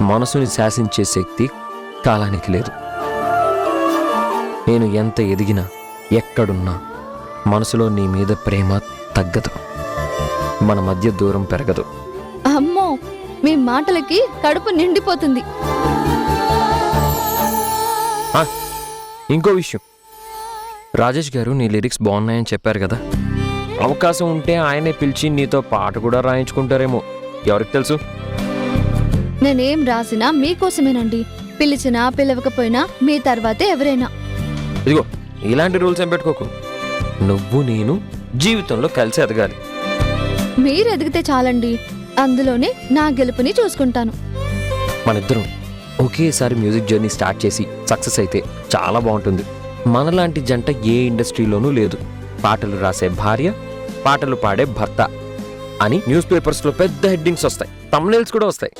మనసుని శాసించే శక్తి కాలానికి లేదు. నేను ఎంత ఎదిగినా, ఎక్కడున్నా మనసులో నీ మీద ప్రేమ తగ్గదు, మన మధ్య దూరం పెరగదు. అమ్మో, మీ మాటలకి కడుపు నిండిపోతుంది. ఇంకో విషయం, రాజేష్ గారు నీ లిరిక్స్ బాగున్నాయని చెప్పారు కదా, అవకాశం ఉంటే ఆయనే పిలిచి నీతో పాట కూడా రాయించుకుంటారేమో, ఎవరికి తెలుసు? నేనేం రాసినా మీకోసమేనండి. పిలిచినా పిలవకపోయినా మీ తర్వాతే ఎవరైనా. ఇదిగో, ఇలాంటి రూల్స్ ఏం పెట్టుకోకు. నువ్వు నేను జీవితంలో కలిసి ఎదగాలి. మీరు ఎదిగితే చాలండి, అందులోనే నా గెలుపుని చూసుకుంటాను. మనిద్దరం ఒకేసారి మ్యూజిక్ జర్నీ స్టార్ట్ చేసి సక్సెస్ అయితే చాలా బాగుంటుంది. మనలాంటి జంట ఏ ఇండస్ట్రీలోనూ లేదు. పాటలు రాసే భార్య, పాటలు పాడే భర్త అని న్యూస్ పేపర్స్లో పెద్ద హెడ్డింగ్స్ వస్తాయి, థంబ్నెయిల్స్ కూడా వస్తాయి.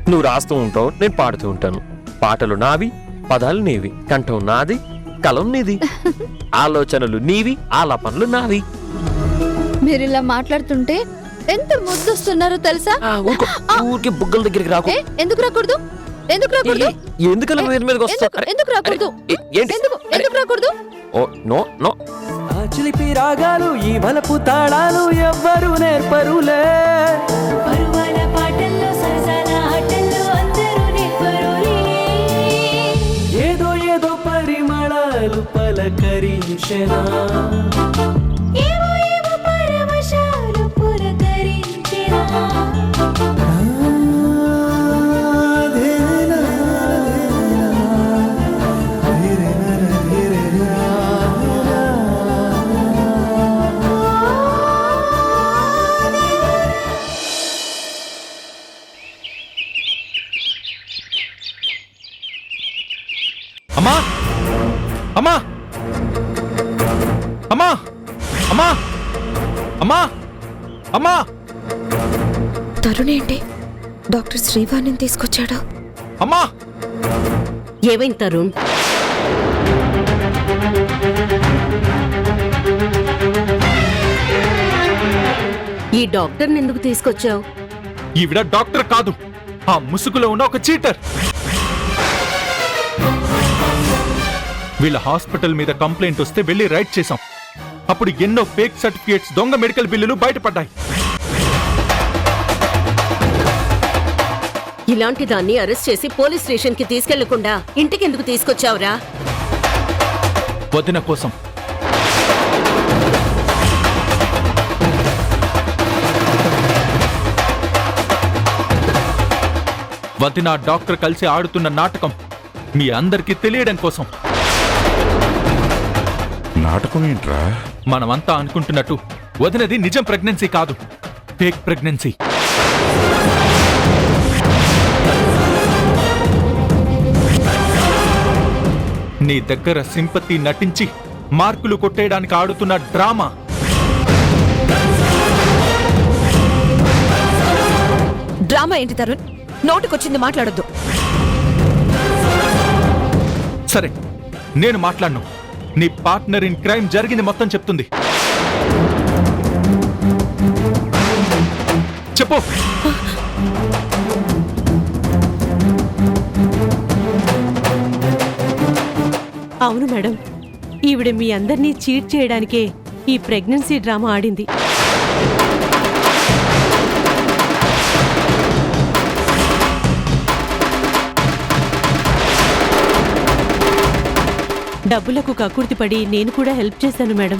నువ్వు రాస్తూ ఉంటావు, నేను పాడుతూ ఉంటాను. పాటలు నావి, పదాలు నీవి, కంఠం నాది, కలం నీది, ఆలోచనలు నీవి, ఆలాపనలు నావి. మీరు ఇలా మాట్లాడుతుంటే ఎంత ముద్దొస్తున్నారో తెలుసా? ఊరికి బుగ్గల దగ్గరికి రాకు. ఎందుకు రాకూడదు? ఎందుకు రాకూడదు? ఎందుకలా మీద మీదకి వస్తావు? ఎందుకు రాకూడదు? ఎందుకు రాకూడదు? Oh no no. ఆ చిలిపి రాగాలు, ఈ బలపు తాళాలు ఎవ్వరు నేర్పరులే. ఏదో ఏదో పరిమళాలు పలకరించెనా, అమ్మా అమ్మా అమ్మా అమ్మా అమ్మా అమ్మా. తరుణ్ ఏంటి డాక్టర్ శ్రీవాణిని తీసుకొచ్చాడా? అమ్మా, ఏమైంది తరుణ్? ఈ డాక్టర్ని ఎందుకు తీసుకొచ్చావు? ఈవిడ డాక్టర్ కాదు, ఆ ముసుగులో ఉన్న ఒక చీటర్. వీళ్ళ హాస్పిటల్ మీద కంప్లైంట్ వస్తే వెళ్ళి రైట్ చేశాం. అప్పుడు ఎన్నో ఫేక్ సర్టిఫికేట్స్, దొంగ మెడికల్ బిల్లులు బయటపడ్డాయి. ఇలాంటి దాన్ని అరెస్ట్ చేసి పోలీస్ స్టేషన్ కి తీసుకెళ్లకుండా ఇంటికి ఎందుకు తీసుకొచ్చావురా? వదిన కోసం. వదిన డాక్టర్ కలిసి ఆడుతున్న నాటకం మీ అందరికీ తెలియడం కోసం. నాటకం ఏంట్రా? మనమంతా అనుకుంటున్నట్టు వదినది నిజం ప్రెగ్నెన్సీ కాదు, ఫేక్ ప్రెగ్నెన్సీ. నీ దగ్గర సింపతి నటించి మార్కులు కొట్టేయడానికి ఆడుతున్న డ్రామా. డ్రామా ఏంటి తరుణ్? నోటికొచ్చింది మాట్లాడొద్దు. సరే, నేను మాట్లాడను. నీ పార్ట్నర్ ఇన్ క్రైమ్ జరిగింది మొత్తం చెప్తుంది. చెప్పు. అవును మేడం, ఈవిడ మీ అందరినీ చీట్ చేయడానికే ఈ ప్రెగ్నెన్సీ డ్రామా ఆడింది. డబ్బులకు కక్కుర్తిపడి నేను కూడా హెల్ప్ చేశాను మేడం.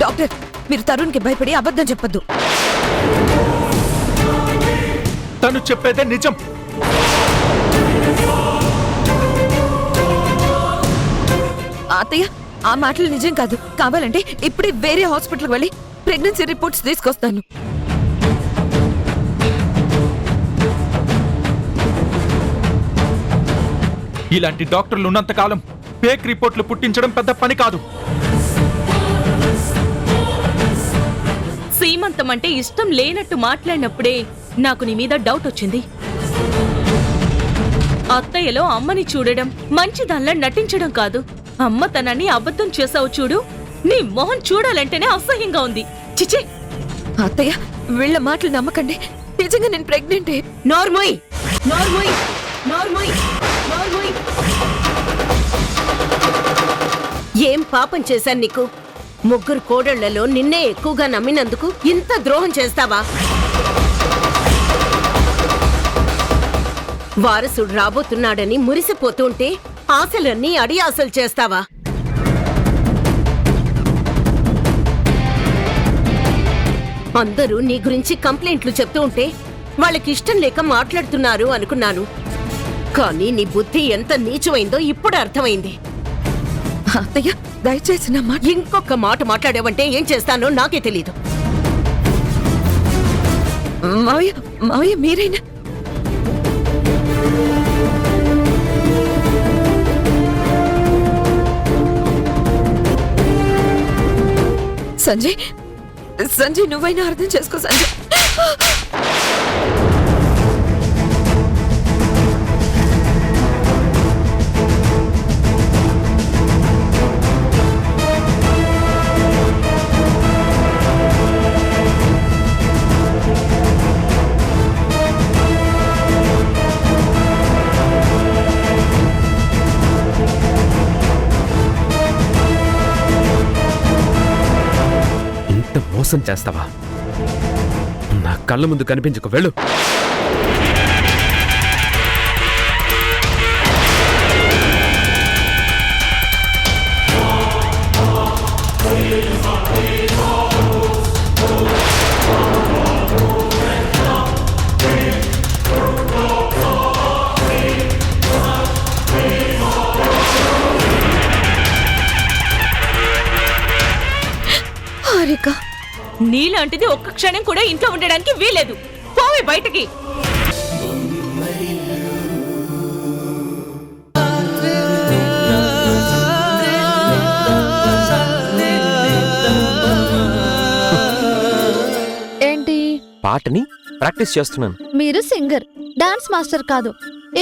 డాక్టర్, మీరు తరుణ్కి భయపడి అబద్ధం చెప్పొద్దు. తను చెప్పేదే నిజం. అత్తయ్య, ఆ మాటలు నిజం కాదు. కావాలంటే ఇప్పుడే వేరే హాస్పిటల్కి వెళ్ళి ప్రెగ్నెన్సీ రిపోర్ట్స్ తీసుకొస్తాను. ఇలాంటి డాక్టర్లు ఉన్నంతకాలం ఫేక్ రిపోర్ట్లు పుట్టించడం పెద్ద పని కాదు. సీమంతం అంటే ఇష్టం లేనట్టు మాట్లాడినప్పుడే నాకు నీ మీద డౌట్ వచ్చింది. అత్తయ్యలో అమ్మని చూడడం, మంచిదాన్లా నటించడం కాదు, అమ్మతనాన్ని అబద్ధం చేసావు చూడు. నీ మొహం చూడాలంటేనే అసహ్యంగా ఉంది. చిచి, అత్తయ్య వీళ్ళ మాటలు నమ్మకండి. నిజంగా నేను ప్రెగ్నెంటే. నోర్మోయ్, నోర్మోయ్, నోర్మోయ్, నోర్మోయ్. ఏం పాపం చేశాను నీకు? ముగ్గురు కోడళ్లలో నిన్నే ఎక్కువగా నమ్మినందుకు ఇంత ద్రోహం చేస్తావా? వారసుడు రాబోతున్నాడని మురిసిపోతుంటే ఆశలన్నీ అడియాసలు చేస్తావా? అందరూ నీ గురించి కంప్లైంట్లు చెప్తూ ఉంటే వాళ్ళకి ఇష్టం లేక మాట్లాడుతున్నారు అనుకున్నాను. కానీ నీ బుద్ధి ఎంత నీచమైందో ఇప్పుడు అర్థమైంది. అత్తయ్య, దయచేసి నా మాట. ఇంకొక మాట మాట్లాడావంటే ఏం చేస్తానో నాకే తెలీదు. మావయ్య, మావయ్య మీరైనా. సంజయ్, సంజయ్ నువ్వైనా అర్థం చేసుకో సంజయ్. మోసం చేస్తావా? నా కళ్ళ ముందు కనిపించకు, వెళ్ళు. హారిక, నీలాంటిది ఒక్క క్షణం కూడా ఇంట్లో ఉండడానికి వీలేదు. పోవే బయటకి. ఏంటి? పాటని ప్రాక్టీస్ చేస్తున్నాను. మీరు సింగర్, డాన్స్ మాస్టర్ కాదు.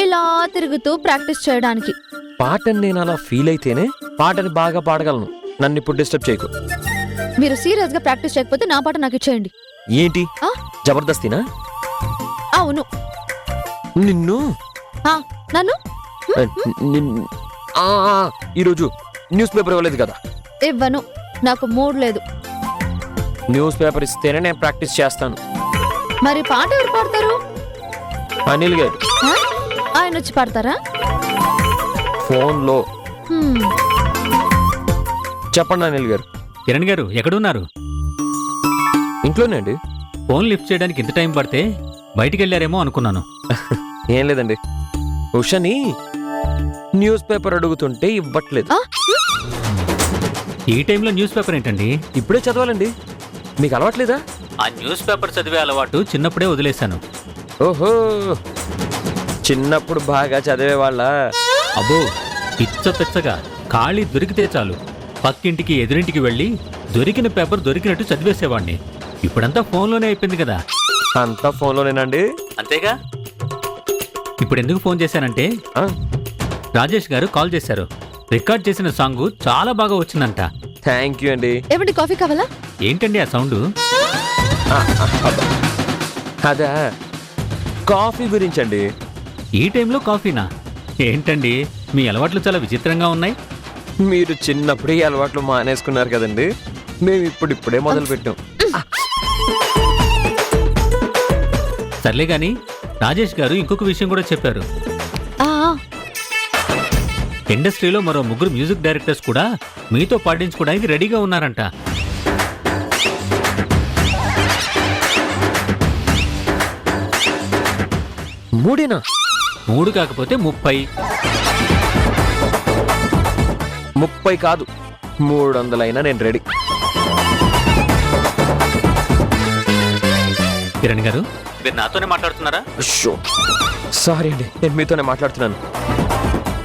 ఇలా తిరుగుతూ ప్రాక్టీస్ చేయడానికి. పాటని నేను అలా ఫీల్ అయితేనే పాటని బాగా పాడగలను. నన్ను ఇప్పుడు డిస్టర్బ్ చేయకు. మీరు సీరియస్ గా ప్రాక్టీస్ చేయకపోతే నా పాట నాకు ఇచ్చేయండి. ఏంటి ఆ? జబర్దస్తినా? అవును. నిన్ను ఆ, నన్ను నిన్- ఆ, ఈరోజు న్యూస్ పేపర్ ఇవ్వలేదు కదా. ఇవ్వను, నాకు మూడ్ లేదు. న్యూస్ పేపర్ ఇస్తేనే నేను ప్రాక్టీస్ చేస్తాను. మరి పాట ఎవరు పాడతారు? అనిల్ గారు ఆ? ఆయన వచ్చి పాడతారా? ఫోన్లో. హ్మ్. చెప్పండి అనిల్ గారు. కిరణ్ గారు ఎక్కడున్నారు? ఇంట్లోనే అండి. ఫోన్ లిఫ్ట్ చేయడానికి ఇంత టైం పడితే బయటికి వెళ్ళారేమో అనుకున్నాను. ఏం లేదండి, ఉషని న్యూస్ పేపర్ అడుగుతుంటే ఇవ్వట్లేదు. ఆ? ఈ టైంలో న్యూస్ పేపర్ ఏంటండి? ఇప్పుడే చదవాలండి. మీకు అలవాట్లేదా? ఆ న్యూస్ పేపర్ చదివే అలవాటు చిన్నప్పుడే వదిలేశాను. ఓహో, చిన్నప్పుడు బాగా చదివే వాళ్ళ. అబ్బో, పిచ్చగా ఖాళీ దొరికితే చాలు పక్కింటికి ఎదురింటికి వెళ్ళి దొరికిన పేపర్ దొరికినట్టు చదివేసేవాడిని. ఇప్పుడంతా ఫోన్లోనే అయిపోయింది కదా. అంతా ఫోన్లోనేనండి. అంతేగా. ఇప్పుడు ఎందుకు ఫోన్ చేశానంటే ఆ, రాజేష్ గారు కాల్ చేశారు. రికార్డ్ చేసిన సాంగ్ చాలా బాగా వచ్చిందంట. థ్యాంక్ యూ అండి. ఏమండి, కాఫీ కావాలా? ఏంటండి ఆ సౌండ్? అదా, కాఫీ గురించండి. ఈ టైంలో కాఫీనా? ఏంటండి మీ అలవాట్లు చాలా విచిత్రంగా ఉన్నాయి. మీరు చిన్నప్పుడే ఈ అలవాట్లు మానేసుకున్నారు కదండి. మేము ఇప్పుడిప్పుడే మొదలు పెట్టాం. సర్లే గాని రాజేష్ గారు ఇంకొక విషయం కూడా చెప్పారు. ఆ, ఇండస్ట్రీలో మరో 3 మ్యూజిక్ డైరెక్టర్స్ కూడా మీతో పాటించుకోవడానికి రెడీగా ఉన్నారంట. మూడేనా? 3 కాకపోతే 30. 30 కాదు, 300 అయినా నేను రెడీ. కిరణ్ గారు, మీరు నాతోనే మాట్లాడుతున్నారా? అయ్యో, సారీ అండి, నేను మీతోనే మాట్లాడుతున్నాను.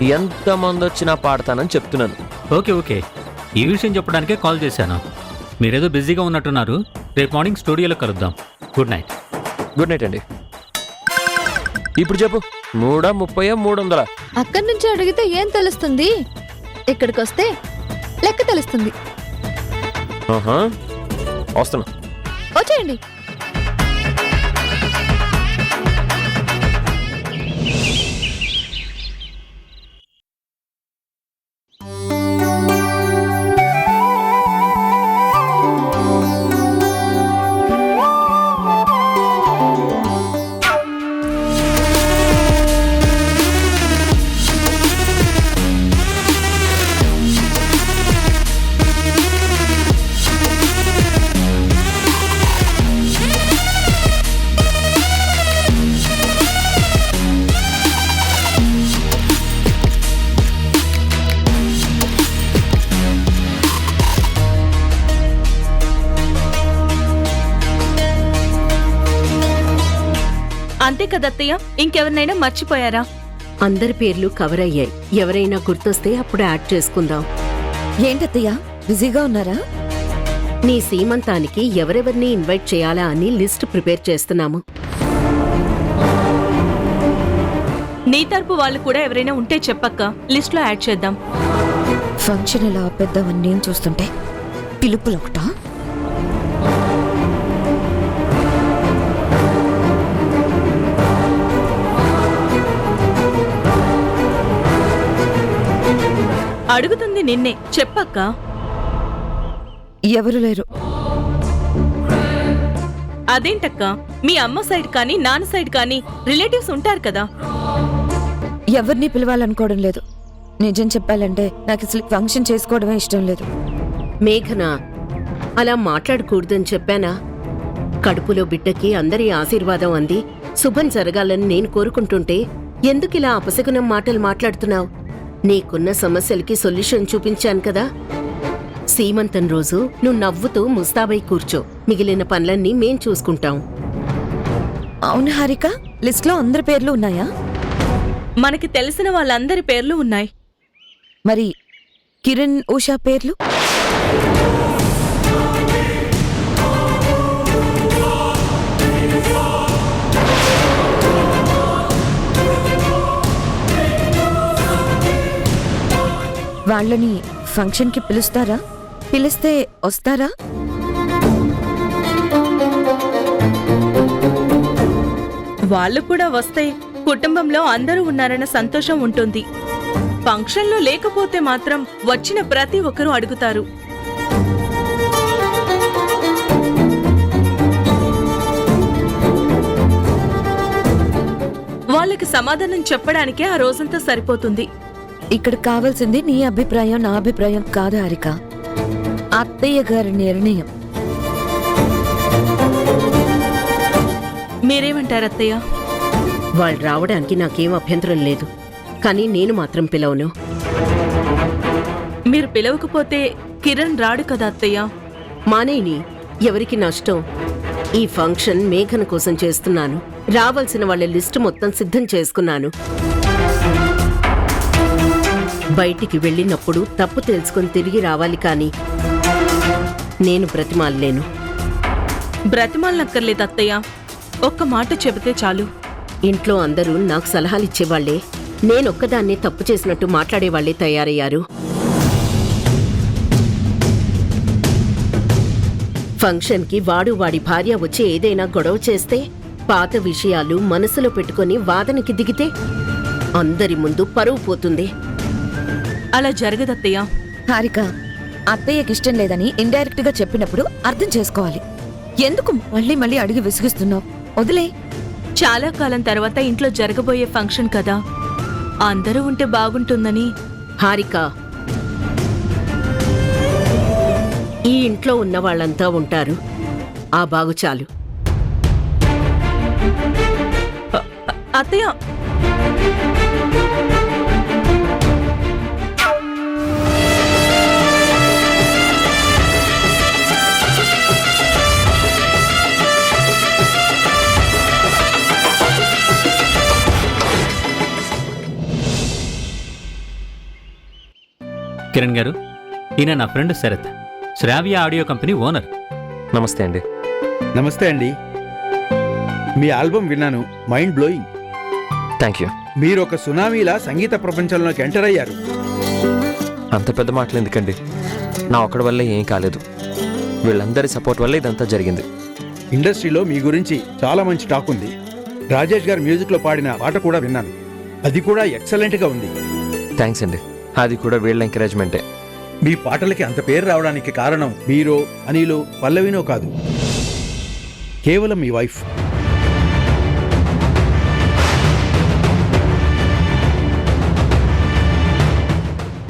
ఎంతమంది వచ్చినా పాడతానని చెప్తున్నాను. ఓకే ఓకే, ఈ విషయం చెప్పడానికే కాల్ చేశాను. మీరేదో బిజీగా ఉన్నట్టున్నారు. రేపు మార్నింగ్ స్టూడియోలో కలుద్దాం. Good night. గుడ్ నైట్ అండి. ఇప్పుడు చెప్పు, 3, 30, 300? అక్కడి నుంచి అడిగితే ఏం తెలుస్తుంది? ఇక్కడికి వస్తే లెక్క తెలుస్తుంది. ఆహా, వస్తున్నా. వచ్చేయండి. అంతే కదత్తయ్య, ఇంకెవరినైనా మర్చిపోయారా? అందరి పేర్లు కవర్ అయ్యాయి. ఎవరైనా గుర్తొస్తే అప్పుడు యాడ్ చేసుకుందాం. ఏంటత్తయ్య బిజీగా ఉన్నారా? నీ సీమంతానికి ఎవరెవరిని ఇన్వైట్ చేయాలా అని లిస్ట్ ప్రిపేర్ చేస్తున్నాము. నీ తరపు వాళ్ళు కూడా ఎవరైనా ఉంటే చెప్పక్క, లిస్ట్ లో యాడ్ చేద్దాం. ఫంక్షన్ ఎలా ఆపేద్దామని నేను చూస్తుంటే పిలుపులు ఒకటా? అడుగుతుంది నిన్నే, చెప్పక్క. ఎవరు లేరు. అదేంటక్క, మీ అమ్మ సైడ్ కానీ నాన్న సైడ్ కానీ రిలేటివ్స్ ఉంటారు కదా. ఎవరిని పిలవాలనుకోవడం లేదు. నిజం చెప్పాలంటే నాకు అసలు ఫంక్షన్ చేసుకోవడమే ఇష్టం లేదు. మేఘన, అలా మాట్లాడకూడదని చెప్పానా? కడుపులో బిడ్డకి అందరి ఆశీర్వాదం అంది శుభం జరగాలని నేను కోరుకుంటుంటే ఎందుకిలా అపశకునం మాటలు మాట్లాడుతున్నావు? నీకున్న సమస్యలకి సొల్యూషన్ చూపించాను కదా. సీమంతం రోజు నువ్వు నవ్వుతూ ముస్తాబై కూర్చో. మిగిలిన పనులన్నీ మేం చూసుకుంటాం. అవును హారిక, లిస్ట్లో అందరి పేర్లు ఉన్నాయా? మనకి తెలిసిన వాళ్ళందరి పేర్లు ఉన్నాయి. మరి కిరణ్, ఉషా పేర్లు? వాళ్ళని ఫంక్షన్కి పిలుస్తారా? పిలిస్తే వస్తారా? వాళ్ళు కూడా వస్తే కుటుంబంలో అందరూ ఉన్నారన్న సంతోషం ఉంటుంది. ఫంక్షన్లో లేకపోతే మాత్రం వచ్చిన ప్రతి ఒక్కరూ అడుగుతారు. వాళ్ళకి సమాధానం చెప్పడానికే ఆ రోజంతా సరిపోతుంది. ఇక్కడ కావాల్సింది నీ అభిప్రాయం, నా అభిప్రాయం కాదు హారిక. అత్తయ్య గారి నిర్ణయం. మీరేమంటారు అత్తయ్య? వాళ్ళు రావడానికి నాకేం అభ్యంతరం లేదు, కానీ నేను మాత్రం పిలవను. మీరు పిలవకపోతే కిరణ్ రాడు కదా అత్తయ్య. మానేని, ఎవరికి నష్టం? ఈ ఫంక్షన్ మేఘన కోసం చేస్తున్నాను. రావాల్సిన వాళ్ళ లిస్టు మొత్తం సిద్ధం చేసుకున్నాను. బయటికి వెళ్ళినప్పుడు తప్పు తెలుసుకొని తిరిగి రావాలి, కానీ నేను బ్రతిమాలలేను. బ్రతిమాలనక్కర్లేదు అత్తయ్య, ఒక్క మాట చెబితే చాలు. ఇంట్లో అందరూ నాకు సలహాలిచ్చేవాళ్లే, నేనొక్కదాన్నే తప్పు చేసినట్టు మాట్లాడేవాళ్లే తయారయ్యారు. ఫంక్షన్కి వాడు వాడి భార్య వచ్చి ఏదైనా గొడవ చేస్తే, పాత విషయాలు మనసులో పెట్టుకుని వాదనకి దిగితే అందరి ముందు పరువు పోతుంది. అలా జరగదత్తయ్య. హారిక, అత్తయ్యకి ఇష్టం లేదని ఇండైరెక్ట్ గా చెప్పినప్పుడు అర్థం చేసుకోవాలి. ఎందుకు మళ్ళీ మళ్ళీ అడిగి విసిగిస్తున్నావు? వదిలే. చాలా కాలం తర్వాత ఇంట్లో జరగబోయే ఫంక్షన్ కదా, అందరూ ఉంటే బాగుంటుందని. హారిక, ఈ ఇంట్లో ఉన్న వాళ్ళంతా ఉంటారు, ఆ బాగు చాలు. అత్తయ్య, కిరణ్ గారు, ఈయన నా ఫ్రెండ్ శరత్, శ్రావ్య ఆడియో కంపెనీ ఓనర్. నమస్తే అండి. నమస్తే అండి. మీ ఆల్బమ్ విన్నాను, మైండ్ బ్లోయింగ్. Thank you. మీరు ఒక సునామీలా సంగీత ప్రపంచంలోకి ఎంటర్ అయ్యారు. అంత పెద్ద మాటలు ఎందుకండి? నా ఒక్కడి వల్ల ఏం కాలేదు, వీళ్ళందరి సపోర్ట్ వల్ల ఇదంతా జరిగింది. ఇండస్ట్రీలో మీ గురించి చాలా మంచి టాక్ ఉంది. రాజేష్ గారు మ్యూజిక్లో పాడిన పాట కూడా విన్నాను, అది కూడా ఎక్సలెంట్గా ఉంది. థ్యాంక్స్ అండి. అది కూడా వీళ్ళ ఎంకరేజ్మెంటే. మీ పాటలకి అంత పేరు రావడానికి కారణం మీరో, అనిలో, పల్లవినో కాదు, కేవలం మీ వైఫ్.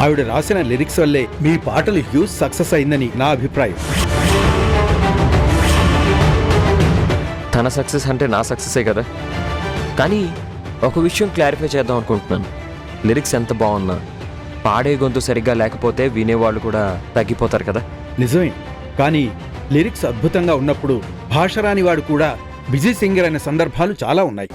ఆవిడ రాసిన లిరిక్స్ వల్లే మీ పాటలు హ్యూజ్ సక్సెస్ అయిందని నా అభిప్రాయం. తన సక్సెస్ అంటే నా సక్సెసే కదా. కానీ ఒక విషయం క్లారిఫై చేద్దాం అనుకుంటున్నాను. లిరిక్స్ ఎంత బాగున్నా పాడే గొంతు సరిగ్గా లేకపోతే వినేవాళ్ళు కూడా తగ్గిపోతారు కదా. నిజమే, కానీ లిరిక్స్ అద్భుతంగా ఉన్నప్పుడు భాష రాని వాడు కూడా బిజీ సింగర్ అనే సందర్భాలు చాలా ఉన్నాయి.